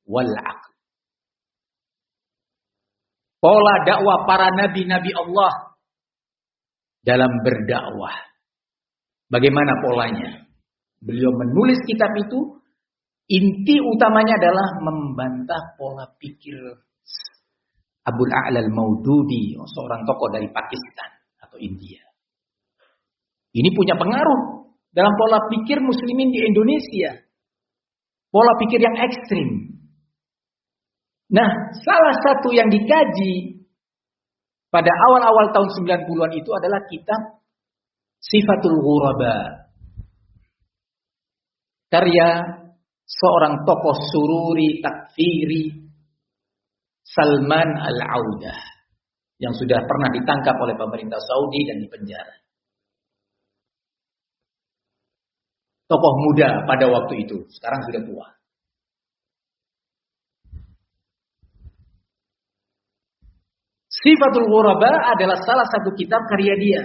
wal 'aql. Pola dakwah para nabi-nabi Allah dalam berdakwah. Bagaimana polanya? Beliau menulis kitab itu, inti utamanya adalah membantah pola pikir Abul A'la al-Maududi, seorang tokoh dari Pakistan atau India. Ini punya pengaruh dalam pola pikir muslimin di Indonesia. Pola pikir yang ekstrim. Nah, salah satu yang dikaji pada awal-awal tahun 90-an itu adalah kitab Sifatul Ghuraba. Karya seorang tokoh sururi takfiri Salman Al-Audah yang sudah pernah ditangkap oleh pemerintah Saudi dan dipenjara. Tokoh muda pada waktu itu, sekarang sudah tua. Sifatul Ghuraba adalah salah satu kitab karya dia.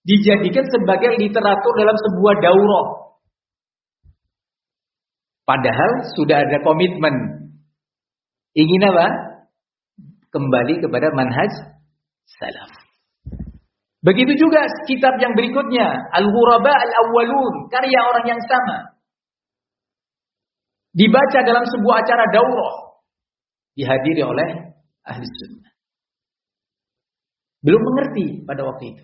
Dijadikan sebagai literatur dalam sebuah daurah. Padahal sudah ada komitmen. Ingin apa? Kembali kepada manhaj salaf. Begitu juga kitab yang berikutnya, Al-Ghuraba Al-Awwalun, karya orang yang sama. Dibaca dalam sebuah acara daurah. Dihadiri oleh ahli sunnah. Belum mengerti pada waktu itu.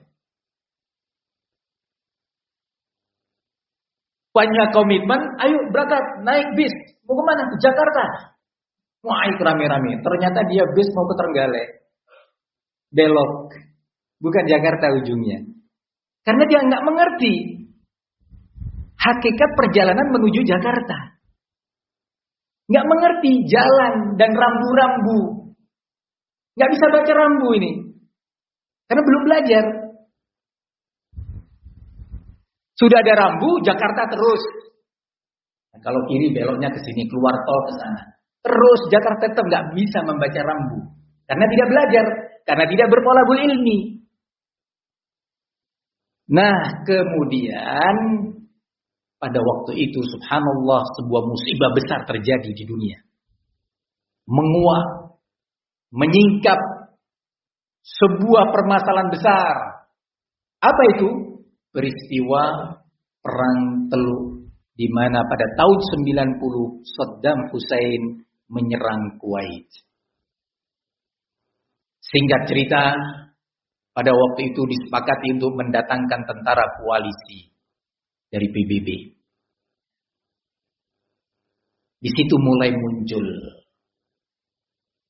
Banyak komitmen, ayo berangkat, naik bis. Mau kemana? Ke Jakarta. Wah, rame-rame. Ternyata dia bis mau ke Trenggalek. Belok. Bukan Jakarta ujungnya. Karena dia nggak mengerti hakikat perjalanan menuju Jakarta. Nggak mengerti jalan dan rambu-rambu. Nggak bisa baca rambu ini. Karena belum belajar. Sudah ada rambu, Jakarta terus. Nah, kalau kiri beloknya ke sini, keluar tol ke sana. Terus Jakarta tetap nggak bisa membaca rambu. Karena tidak belajar. Karena tidak bertolabul ilmi. Nah, kemudian pada waktu itu, subhanallah, sebuah musibah besar terjadi di dunia. Menguak, menyingkap sebuah permasalahan besar. Apa itu? Peristiwa Perang Teluk, di mana pada tahun 90 Saddam Hussein menyerang Kuwait. Singkat cerita, pada waktu itu disepakati untuk mendatangkan tentara koalisi dari PBB. Di situ mulai muncul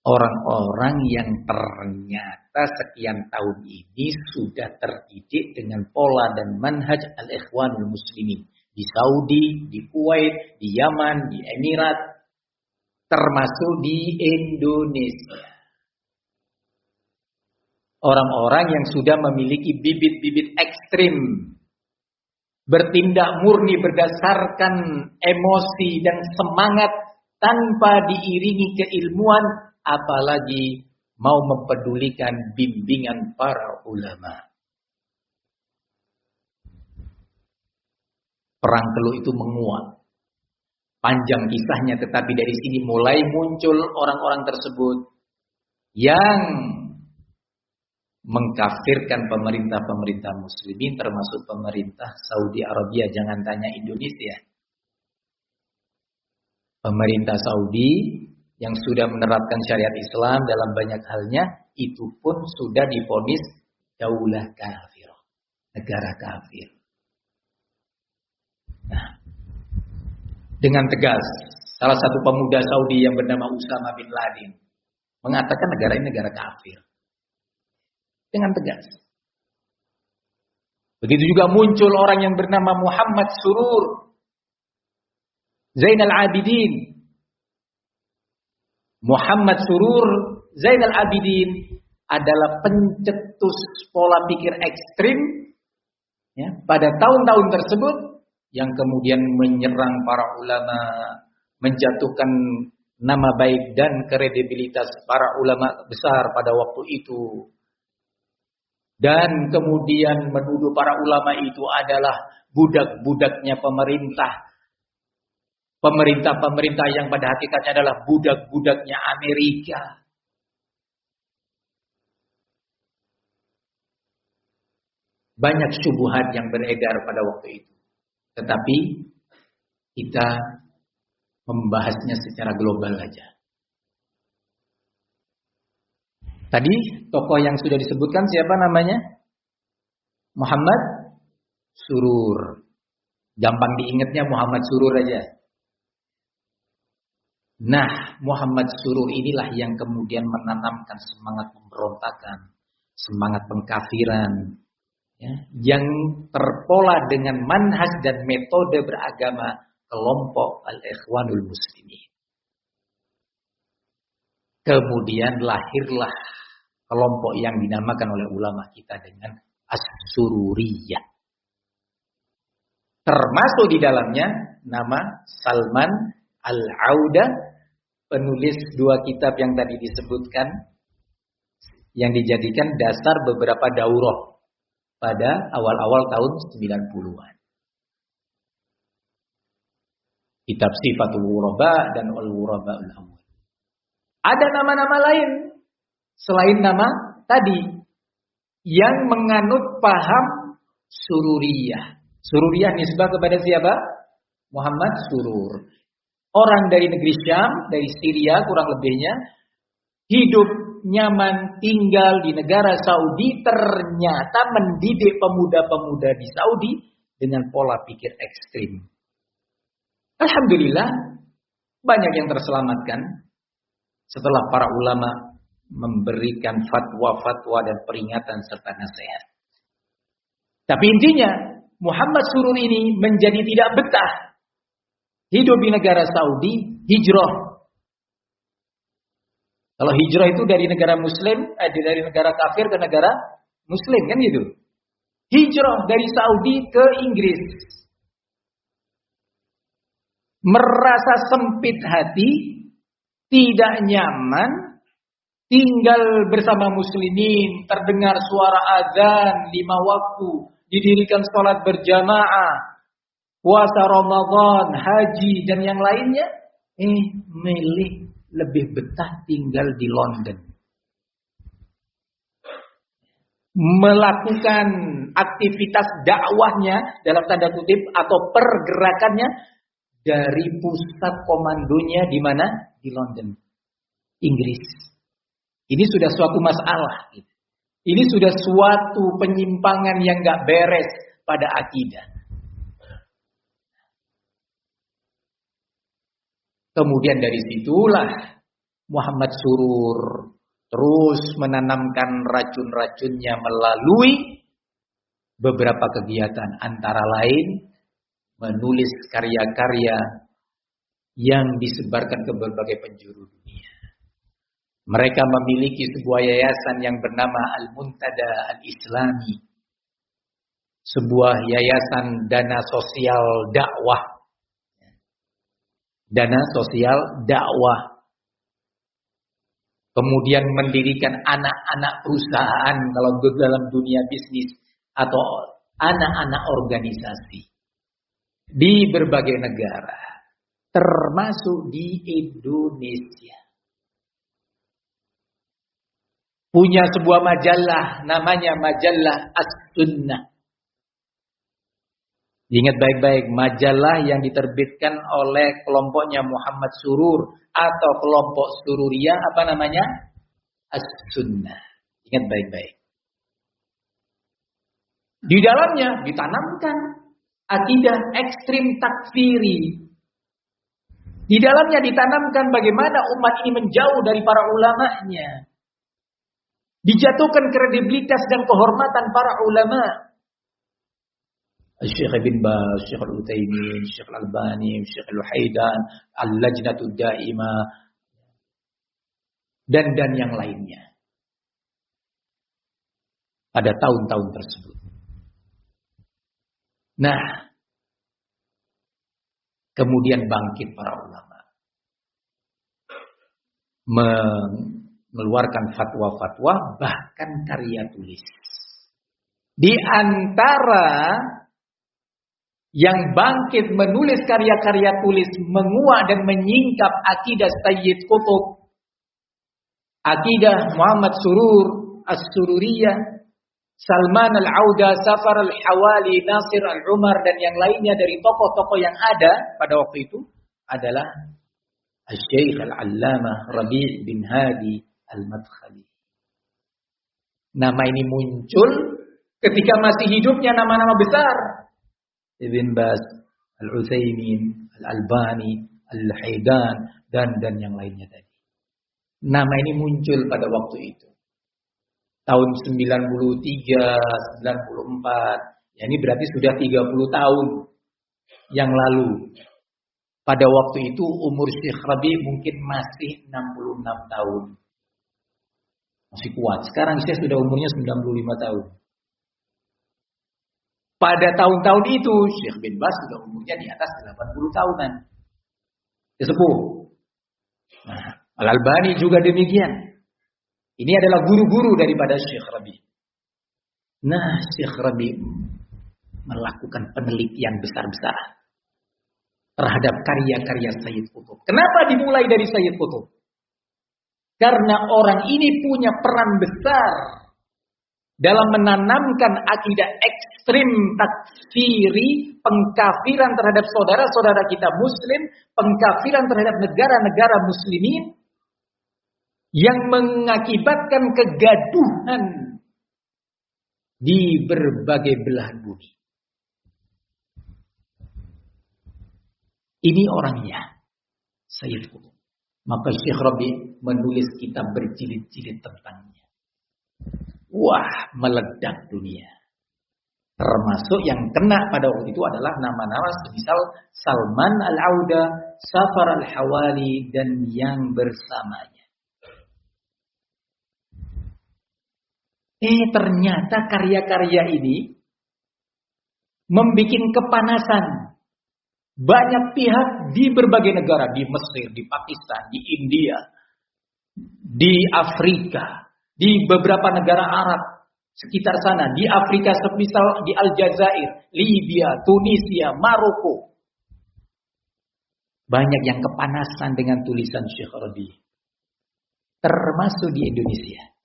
Orang-orang yang ternyata sekian tahun ini sudah terdidik dengan pola dan manhaj al-Ikhwanul Muslimin. Di Saudi, di Kuwait, di Yaman, di Emirat, termasuk di Indonesia. Orang-orang yang sudah memiliki bibit-bibit ekstrim, bertindak murni berdasarkan emosi dan semangat tanpa diiringi keilmuan, apalagi mau mempedulikan bimbingan para ulama. Perang Teluk itu menguat. Panjang kisahnya, tetapi dari sini mulai muncul orang-orang tersebut yang mengkafirkan pemerintah-pemerintah muslimin, termasuk pemerintah Saudi Arabia. Jangan tanya Indonesia. Pemerintah Saudi yang sudah menerapkan syariat Islam dalam banyak halnya, itu pun sudah divonis daulah kafir, negara kafir. Nah, dengan tegas, salah satu pemuda Saudi yang bernama Usama bin Laden mengatakan negara ini negara kafir. Dengan tegas. Begitu juga muncul orang yang bernama Muhammad Surur Zainal Abidin. Muhammad Surur Zainal Abidin adalah pencetus pola pikir ekstrim ya, pada tahun-tahun tersebut, yang kemudian menyerang para ulama, menjatuhkan nama baik dan kredibilitas para ulama besar pada waktu itu. Dan kemudian menuduh para ulama itu adalah budak-budaknya pemerintah. Pemerintah-pemerintah yang pada hakikatnya adalah budak-budaknya Amerika. Banyak syubhat yang beredar pada waktu itu. Tetapi kita membahasnya secara global aja. Tadi tokoh yang sudah disebutkan siapa namanya? Muhammad Surur. Gampang diingatnya Muhammad Surur aja. Nah, Muhammad Surur inilah yang kemudian menanamkan semangat pemberontakan, semangat pengkafiran, ya, yang terpola dengan manhaj dan metode beragama kelompok Al-Ikhwanul Muslimin. Kemudian lahirlah kelompok yang dinamakan oleh ulama kita dengan As-Sururiyah. Termasuk di dalamnya nama Salman Al-Auda, penulis dua kitab yang tadi disebutkan, yang dijadikan dasar beberapa daurah pada awal-awal tahun 90-an. Kitab Sifatul Ghuraba dan Al-Ghuraba'ul Awwal. Ada nama-nama lain selain nama tadi yang menganut paham Sururiyah. Sururiyah nisbah kepada siapa? Muhammad Surur. Orang dari negeri Syam, dari Syria kurang lebihnya, hidup nyaman tinggal di negara Saudi, ternyata mendidik pemuda-pemuda di Saudi dengan pola pikir ekstrim. Alhamdulillah banyak yang terselamatkan setelah para ulama memberikan fatwa-fatwa dan peringatan serta nasihat. Tapi intinya Muhammad Surur ini menjadi tidak betah hidup di negara Saudi, hijrah. Kalau hijrah itu dari negara muslim, dari negara kafir ke negara muslim, kan gitu. Hijrah dari Saudi ke Inggris. Merasa sempit hati, tidak nyaman, tinggal bersama muslimin, terdengar suara azan 5 waktu, didirikan sholat berjamaah, puasa Ramadan, haji, dan yang lainnya, milih lebih betah tinggal di London. Melakukan aktivitas dakwahnya, dalam tanda kutip, atau pergerakannya, dari pusat komandonya di mana? Di London, Inggris. Ini sudah suatu masalah. Ini sudah suatu penyimpangan yang gak beres pada akidah. Kemudian dari situlah Muhammad Surur terus menanamkan racun-racunnya melalui beberapa kegiatan, antara lain menulis karya-karya yang disebarkan ke berbagai penjuru dunia. Mereka memiliki sebuah yayasan yang bernama Al-Muntada Al-Islami, sebuah yayasan dana sosial dakwah. Dana sosial dakwah. Kemudian mendirikan anak-anak perusahaan kalau dalam dunia bisnis atau anak-anak organisasi di berbagai negara, termasuk di Indonesia. Punya sebuah majalah namanya Majalah As-Sunnah. Ingat baik-baik, majalah yang diterbitkan oleh kelompoknya Muhammad Surur atau kelompok Sururiyah, apa namanya? As-Sunnah. Ingat baik-baik. Di dalamnya ditanamkan akidah ekstrim takfiri. Di dalamnya ditanamkan bagaimana umat ini menjauh dari para ulamanya. Dijatuhkan kredibilitas dan kehormatan para ulama. Syekh bin Baz, Syekh Al-Utsaimin, Syekh Al-Albani, Syekh Al-Luhaidan, Al-Lajnatud Daimah, dan yang lainnya. Pada tahun-tahun tersebut. Nah, kemudian bangkit para ulama. Mengeluarkan fatwa-fatwa, bahkan karya tulis. Di antara yang bangkit menulis karya-karya tulis, menguak dan menyingkap akidah Sayyid Qutb, akidah Muhammad Surur, As-Sururiyah, Salman Al-Auda, Safar Al-Hawali, Nasir Al-Umar, dan yang lainnya dari tokoh-tokoh yang ada pada waktu itu adalah Al-Syeikh Al-Allamah Rabi' bin Hadi Al-Madkhali. Nama ini muncul ketika masih hidupnya nama-nama besar. Ibn Baz, Al-Utsaimin, Al-Albani, Al-Haidan, dan yang lainnya tadi. Nama ini muncul pada waktu itu. Tahun 93, 94. Ya, ini berarti sudah 30 tahun yang lalu. Pada waktu itu umur Syekh Rabi' mungkin masih 66 tahun. Masih kuat. Sekarang saya sudah umurnya 95 tahun. Pada tahun-tahun itu Syekh bin Baz sudah umurnya di atas 80 tahunan. Sesepuh. Nah, Al-Albani juga demikian. Ini adalah guru-guru daripada Syekh Rabi'. Nah, Syekh Rabi' melakukan penelitian besar-besaran terhadap karya-karya Sayyid Qutb. Kenapa dimulai dari Sayyid Qutb? Karena orang ini punya peran besar dalam menanamkan akidah ekstrim takfiri, pengkafiran terhadap saudara-saudara kita muslim, pengkafiran terhadap negara-negara muslimin, yang mengakibatkan kegaduhan di berbagai belahan bumi. Ini orangnya, Sayyid Qutb. Maka Syekh Rabi' menulis kitab berjilid-jilid tentangnya. Wah, meledak dunia. Termasuk yang kena pada waktu itu adalah nama-nama semisal Salman Al-Auda, Safar Al-Hawali, dan yang bersamanya. Ternyata karya-karya ini membuat kepanasan banyak pihak di berbagai negara, di Mesir, di Pakistan, di India, di Afrika, di beberapa negara Arab sekitar sana, di Afrika semisal di Aljazair, Libya, Tunisia, Maroko. Banyak yang kepanasan dengan tulisan Syekh Rabi', termasuk di Indonesia.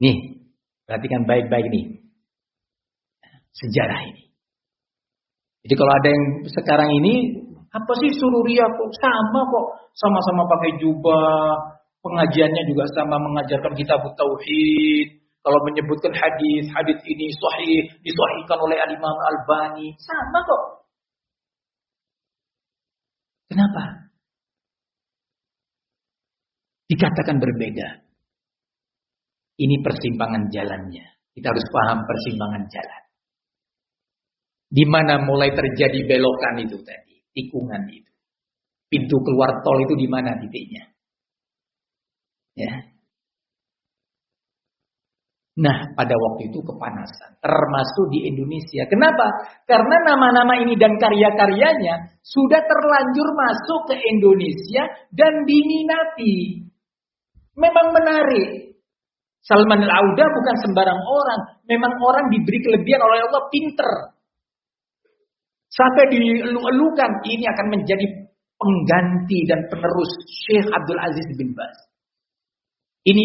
Nih, perhatikan baik-baik nih sejarah ini. Jadi kalau ada yang sekarang ini, apa sih Sururiyah kok sama kok, sama-sama pakai jubah, pengajiannya juga sama, mengajarkan kitab tauhid. Kalau menyebutkan hadis ini sahih, disahihkan oleh Al-Imam Al-Albani, sama kok. Kenapa? dikatakan berbeda. Ini persimpangan jalannya. Kita harus paham persimpangan jalan. Di mana mulai terjadi belokan itu tadi, tikungan itu. Pintu keluar tol itu di mana titiknya? Ya. Nah, pada waktu itu kepanasan, termasuk di Indonesia. Kenapa? Karena nama-nama ini dan karya-karyanya sudah terlanjur masuk ke Indonesia dan diminati. Memang menarik. Salman Al-Auda bukan sembarang orang. Memang orang diberi kelebihan oleh Allah, pinter. Sampai dielu-elukan, ini akan menjadi pengganti dan penerus Syekh Abdul Aziz bin Baz. Ini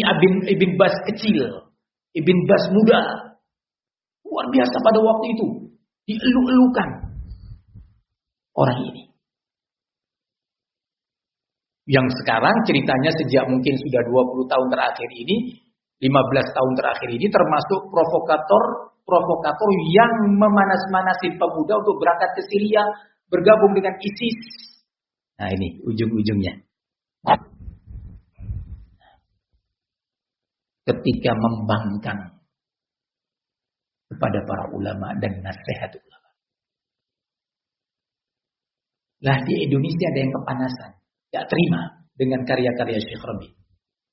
Ibn Baz kecil. Ibn Baz muda. Luar biasa pada waktu itu. Dielu-elukan orang ini. Yang sekarang ceritanya sejak mungkin sudah 20 tahun terakhir ini, 15 tahun terakhir ini termasuk provokator yang memanas-manasi pemuda untuk berangkat ke Syria, bergabung dengan ISIS. Nah ini ujung-ujungnya. Ketika membangkang kepada para ulama dan nasihat ulama. Lah di Indonesia ada yang kepanasan, tidak terima dengan karya-karya Syekh Rabi.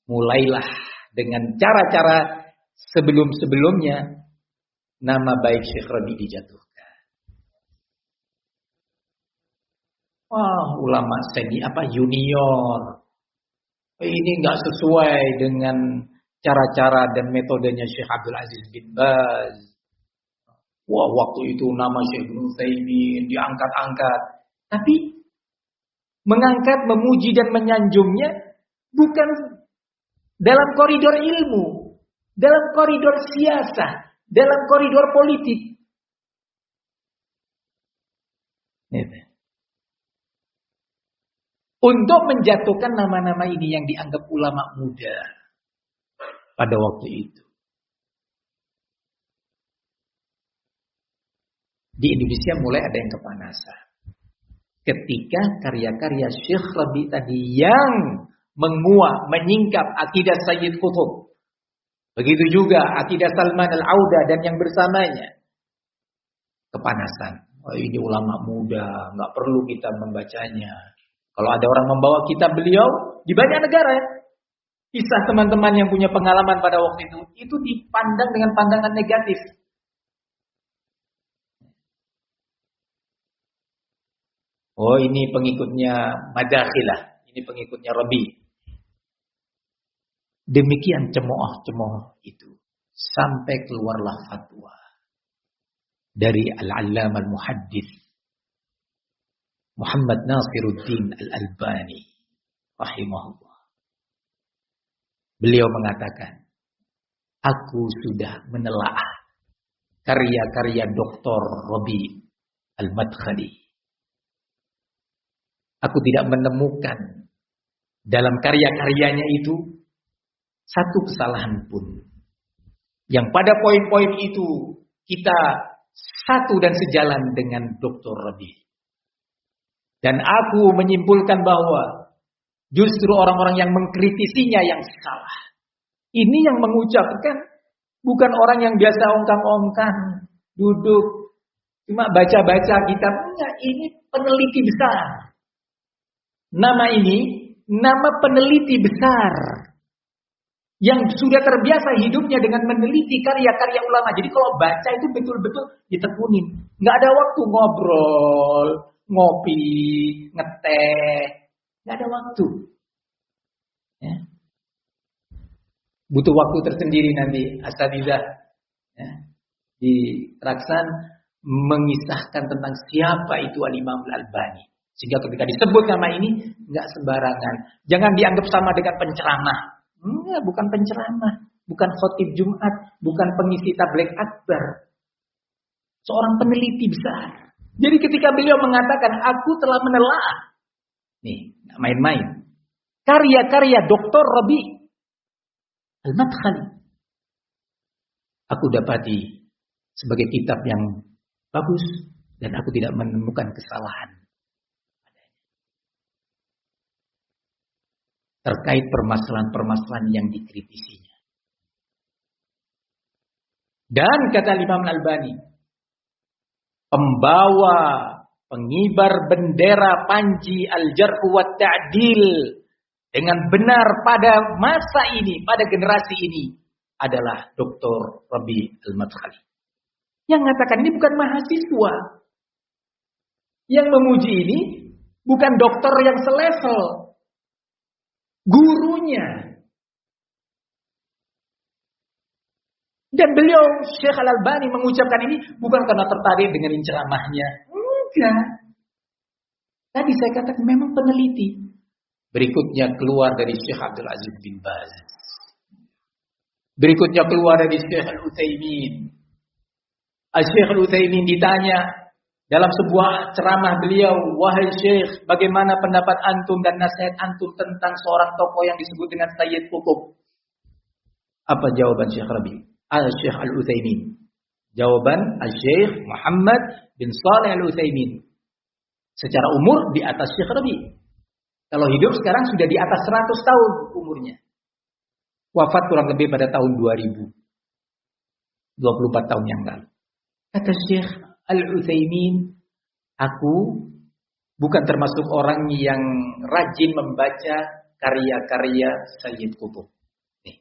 Mulailah dengan cara-cara sebelum-sebelumnya nama baik Syekh Rabi dijatuhkan. Wah, ulama junior. Ini enggak sesuai dengan cara-cara dan metodenya Syekh Abdul Aziz bin Baz. Wah, waktu itu nama Syekh Ibnu Utsaimin diangkat-angkat. Tapi mengangkat, memuji dan menyanjungnya bukan dalam koridor ilmu, dalam koridor siasah, dalam koridor politik. Untuk menjatuhkan nama-nama ini yang dianggap ulama muda pada waktu itu. Di Indonesia mulai ada yang kepanasan. Ketika karya-karya Syekh Rabi tadi yang menguak, menyingkap akidah Sayyid Qutb. Begitu juga akidah Salman Al-Auda dan yang bersamanya. Kepanasan. Oh, ini ulama muda, nggak perlu kita membacanya. Kalau ada orang membawa kitab beliau di banyak negara, kisah teman-teman yang punya pengalaman pada waktu itu dipandang dengan pandangan negatif. Oh, ini pengikutnya Madakhilah, ini pengikutnya Rabi. Demikian cemooh-cemooh itu sampai keluarlah fatwa dari Al-Allamah Al-Muhaddits Muhammad Nasiruddin Al-Albani rahimahullah. Beliau mengatakan, aku sudah menelaah karya-karya Dr. Rabi Al-Madkhali. Aku tidak menemukan dalam karya-karyanya itu satu kesalahan pun. Yang pada poin-poin itu kita satu dan sejalan dengan Dr. Rabi. Dan aku menyimpulkan bahwa justru orang-orang yang mengkritisinya yang salah. Ini yang mengucapkan bukan orang yang biasa ongkang-ongkang, duduk, cuma baca-baca kitab. Enggak, ini peneliti besar. Nama ini, nama peneliti besar. Yang sudah terbiasa hidupnya dengan meneliti karya-karya ulama. Jadi kalau baca itu betul-betul ditekunin. Nggak ada waktu ngobrol, ngopi, ngeteh. Nggak ada waktu. Ya. Butuh waktu tersendiri nanti asatidzah ya, di Raksan mengisahkan tentang siapa itu Al-Imam Al-Albani. Sehingga ketika disebut nama ini nggak sembarangan. Jangan dianggap sama dengan penceramah. Enggak, bukan penceramah, bukan khotib Jumat, bukan pengisi tabligh akbar. Seorang peneliti besar. Jadi ketika beliau mengatakan aku telah menelaah, nih, enggak main-main. Karya-karya Dr. Rabi Al-Madkhali. Aku dapati sebagai kitab yang bagus dan aku tidak menemukan kesalahan. terkait permasalahan-permasalahan yang dikritisinya. Dan kata Imam Al-Albani, pembawa, pengibar bendera panji al-jarh wa ta'dil dengan benar pada masa ini, pada generasi ini adalah Dr. Rabi Al-Madkhali. Yang mengatakan ini bukan mahasiswa. Yang memuji ini bukan dokter yang selevel. Gurunya. Dan beliau, Syekh Al-Albani mengucapkan ini bukan karena tertarik dengan ceramahnya. Enggak. Tadi saya katakan memang peneliti. Berikutnya keluar dari Syekh Abdul Aziz bin Baz. Berikutnya keluar dari Syekh Al-Utsaimin. Syekh Al-Utsaimin ditanya dalam sebuah ceramah beliau, wahai Syekh, bagaimana pendapat antum dan nasihat antum tentang seorang tokoh yang disebut dengan Sayyid Qutb? Apa jawaban Syekh Rabi? Syekh Al-Utsaimin. Jawaban Syekh Muhammad bin Shalih Al-Utsaimin. Secara umur di atas Syekh Rabi. Kalau hidup sekarang sudah di atas 100 tahun umurnya. Wafat kurang lebih pada tahun 2000. 24 tahun yang lalu. Kata Syekh Al-Utsaimin, aku bukan termasuk orang yang rajin membaca karya-karya Sayyid Qutb. Nih.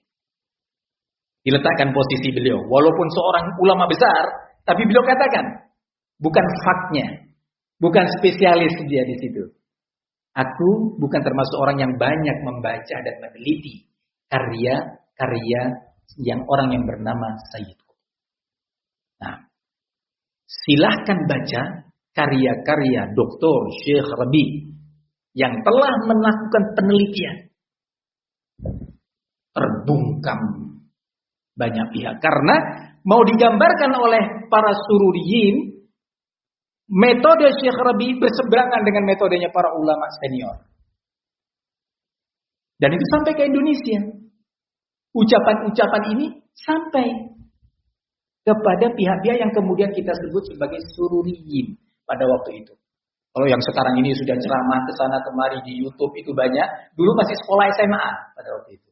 Diletakkan posisi beliau. Walaupun seorang ulama besar, tapi beliau katakan, bukan faknya, bukan spesialis dia di situ. Aku bukan termasuk orang yang banyak membaca dan meneliti karya-karya yang orang yang bernama Sayyid Qutb. Nah, silahkan baca karya-karya Dr. Syekh Rabi yang telah melakukan penelitian. Terbungkam banyak pihak. Karena mau digambarkan oleh para sururiyin, metode Syekh Rabi berseberangan dengan metodenya para ulama senior. Dan itu sampai ke Indonesia. Ucapan-ucapan ini sampai kepada pihak-pihak yang kemudian kita sebut sebagai sururiyin pada waktu itu. Kalau yang sekarang ini sudah ceramah ke sana kemari di YouTube itu banyak, dulu masih sekolah SMA pada waktu itu.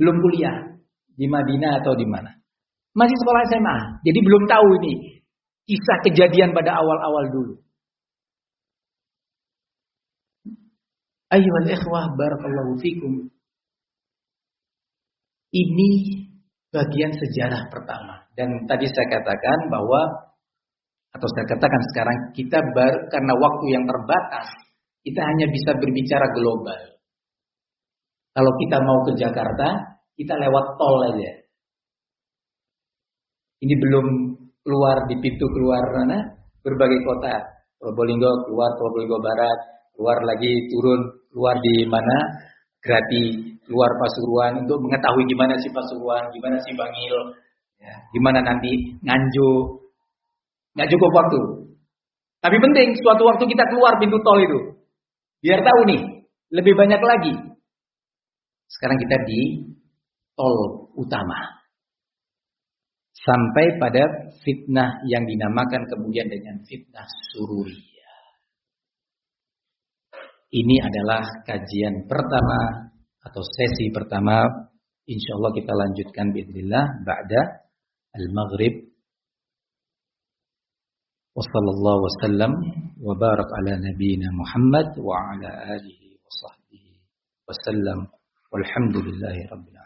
Belum kuliah di Madinah atau di mana. Masih sekolah SMA. Jadi belum tahu ini kisah kejadian pada awal-awal dulu. Ayyuhal ikhwah barakallahu fikum. Ini bagian sejarah pertama. Dan tadi saya katakan bahwa, atau saya katakan sekarang, kita karena waktu yang terbatas, kita hanya bisa berbicara global. Kalau kita mau ke Jakarta, kita lewat tol aja. Ini belum keluar di pintu keluar mana, berbagai kota. Probolinggo keluar Probolinggo Barat, keluar lagi turun, keluar di mana, Grati, keluar Pasuruan, untuk mengetahui gimana sih Pasuruan, gimana sih Bangil, ya, gimana nanti Nganjuk. Nggak cukup waktu. Tapi penting suatu waktu kita keluar pintu tol itu. Biar tahu nih, lebih banyak lagi. Sekarang kita di tol utama. Sampai pada fitnah yang dinamakan kemudian dengan fitnah sururiyah. Ini adalah kajian pertama atau sesi pertama. Insyaallah kita lanjutkan biidznillah ba'da al-maghrib. Wassallallahu wasallam wa barak ala nabiyyina Muhammad wa ala alihi wa sahbihi wasallam. Walhamdulillahi rabbil alamin.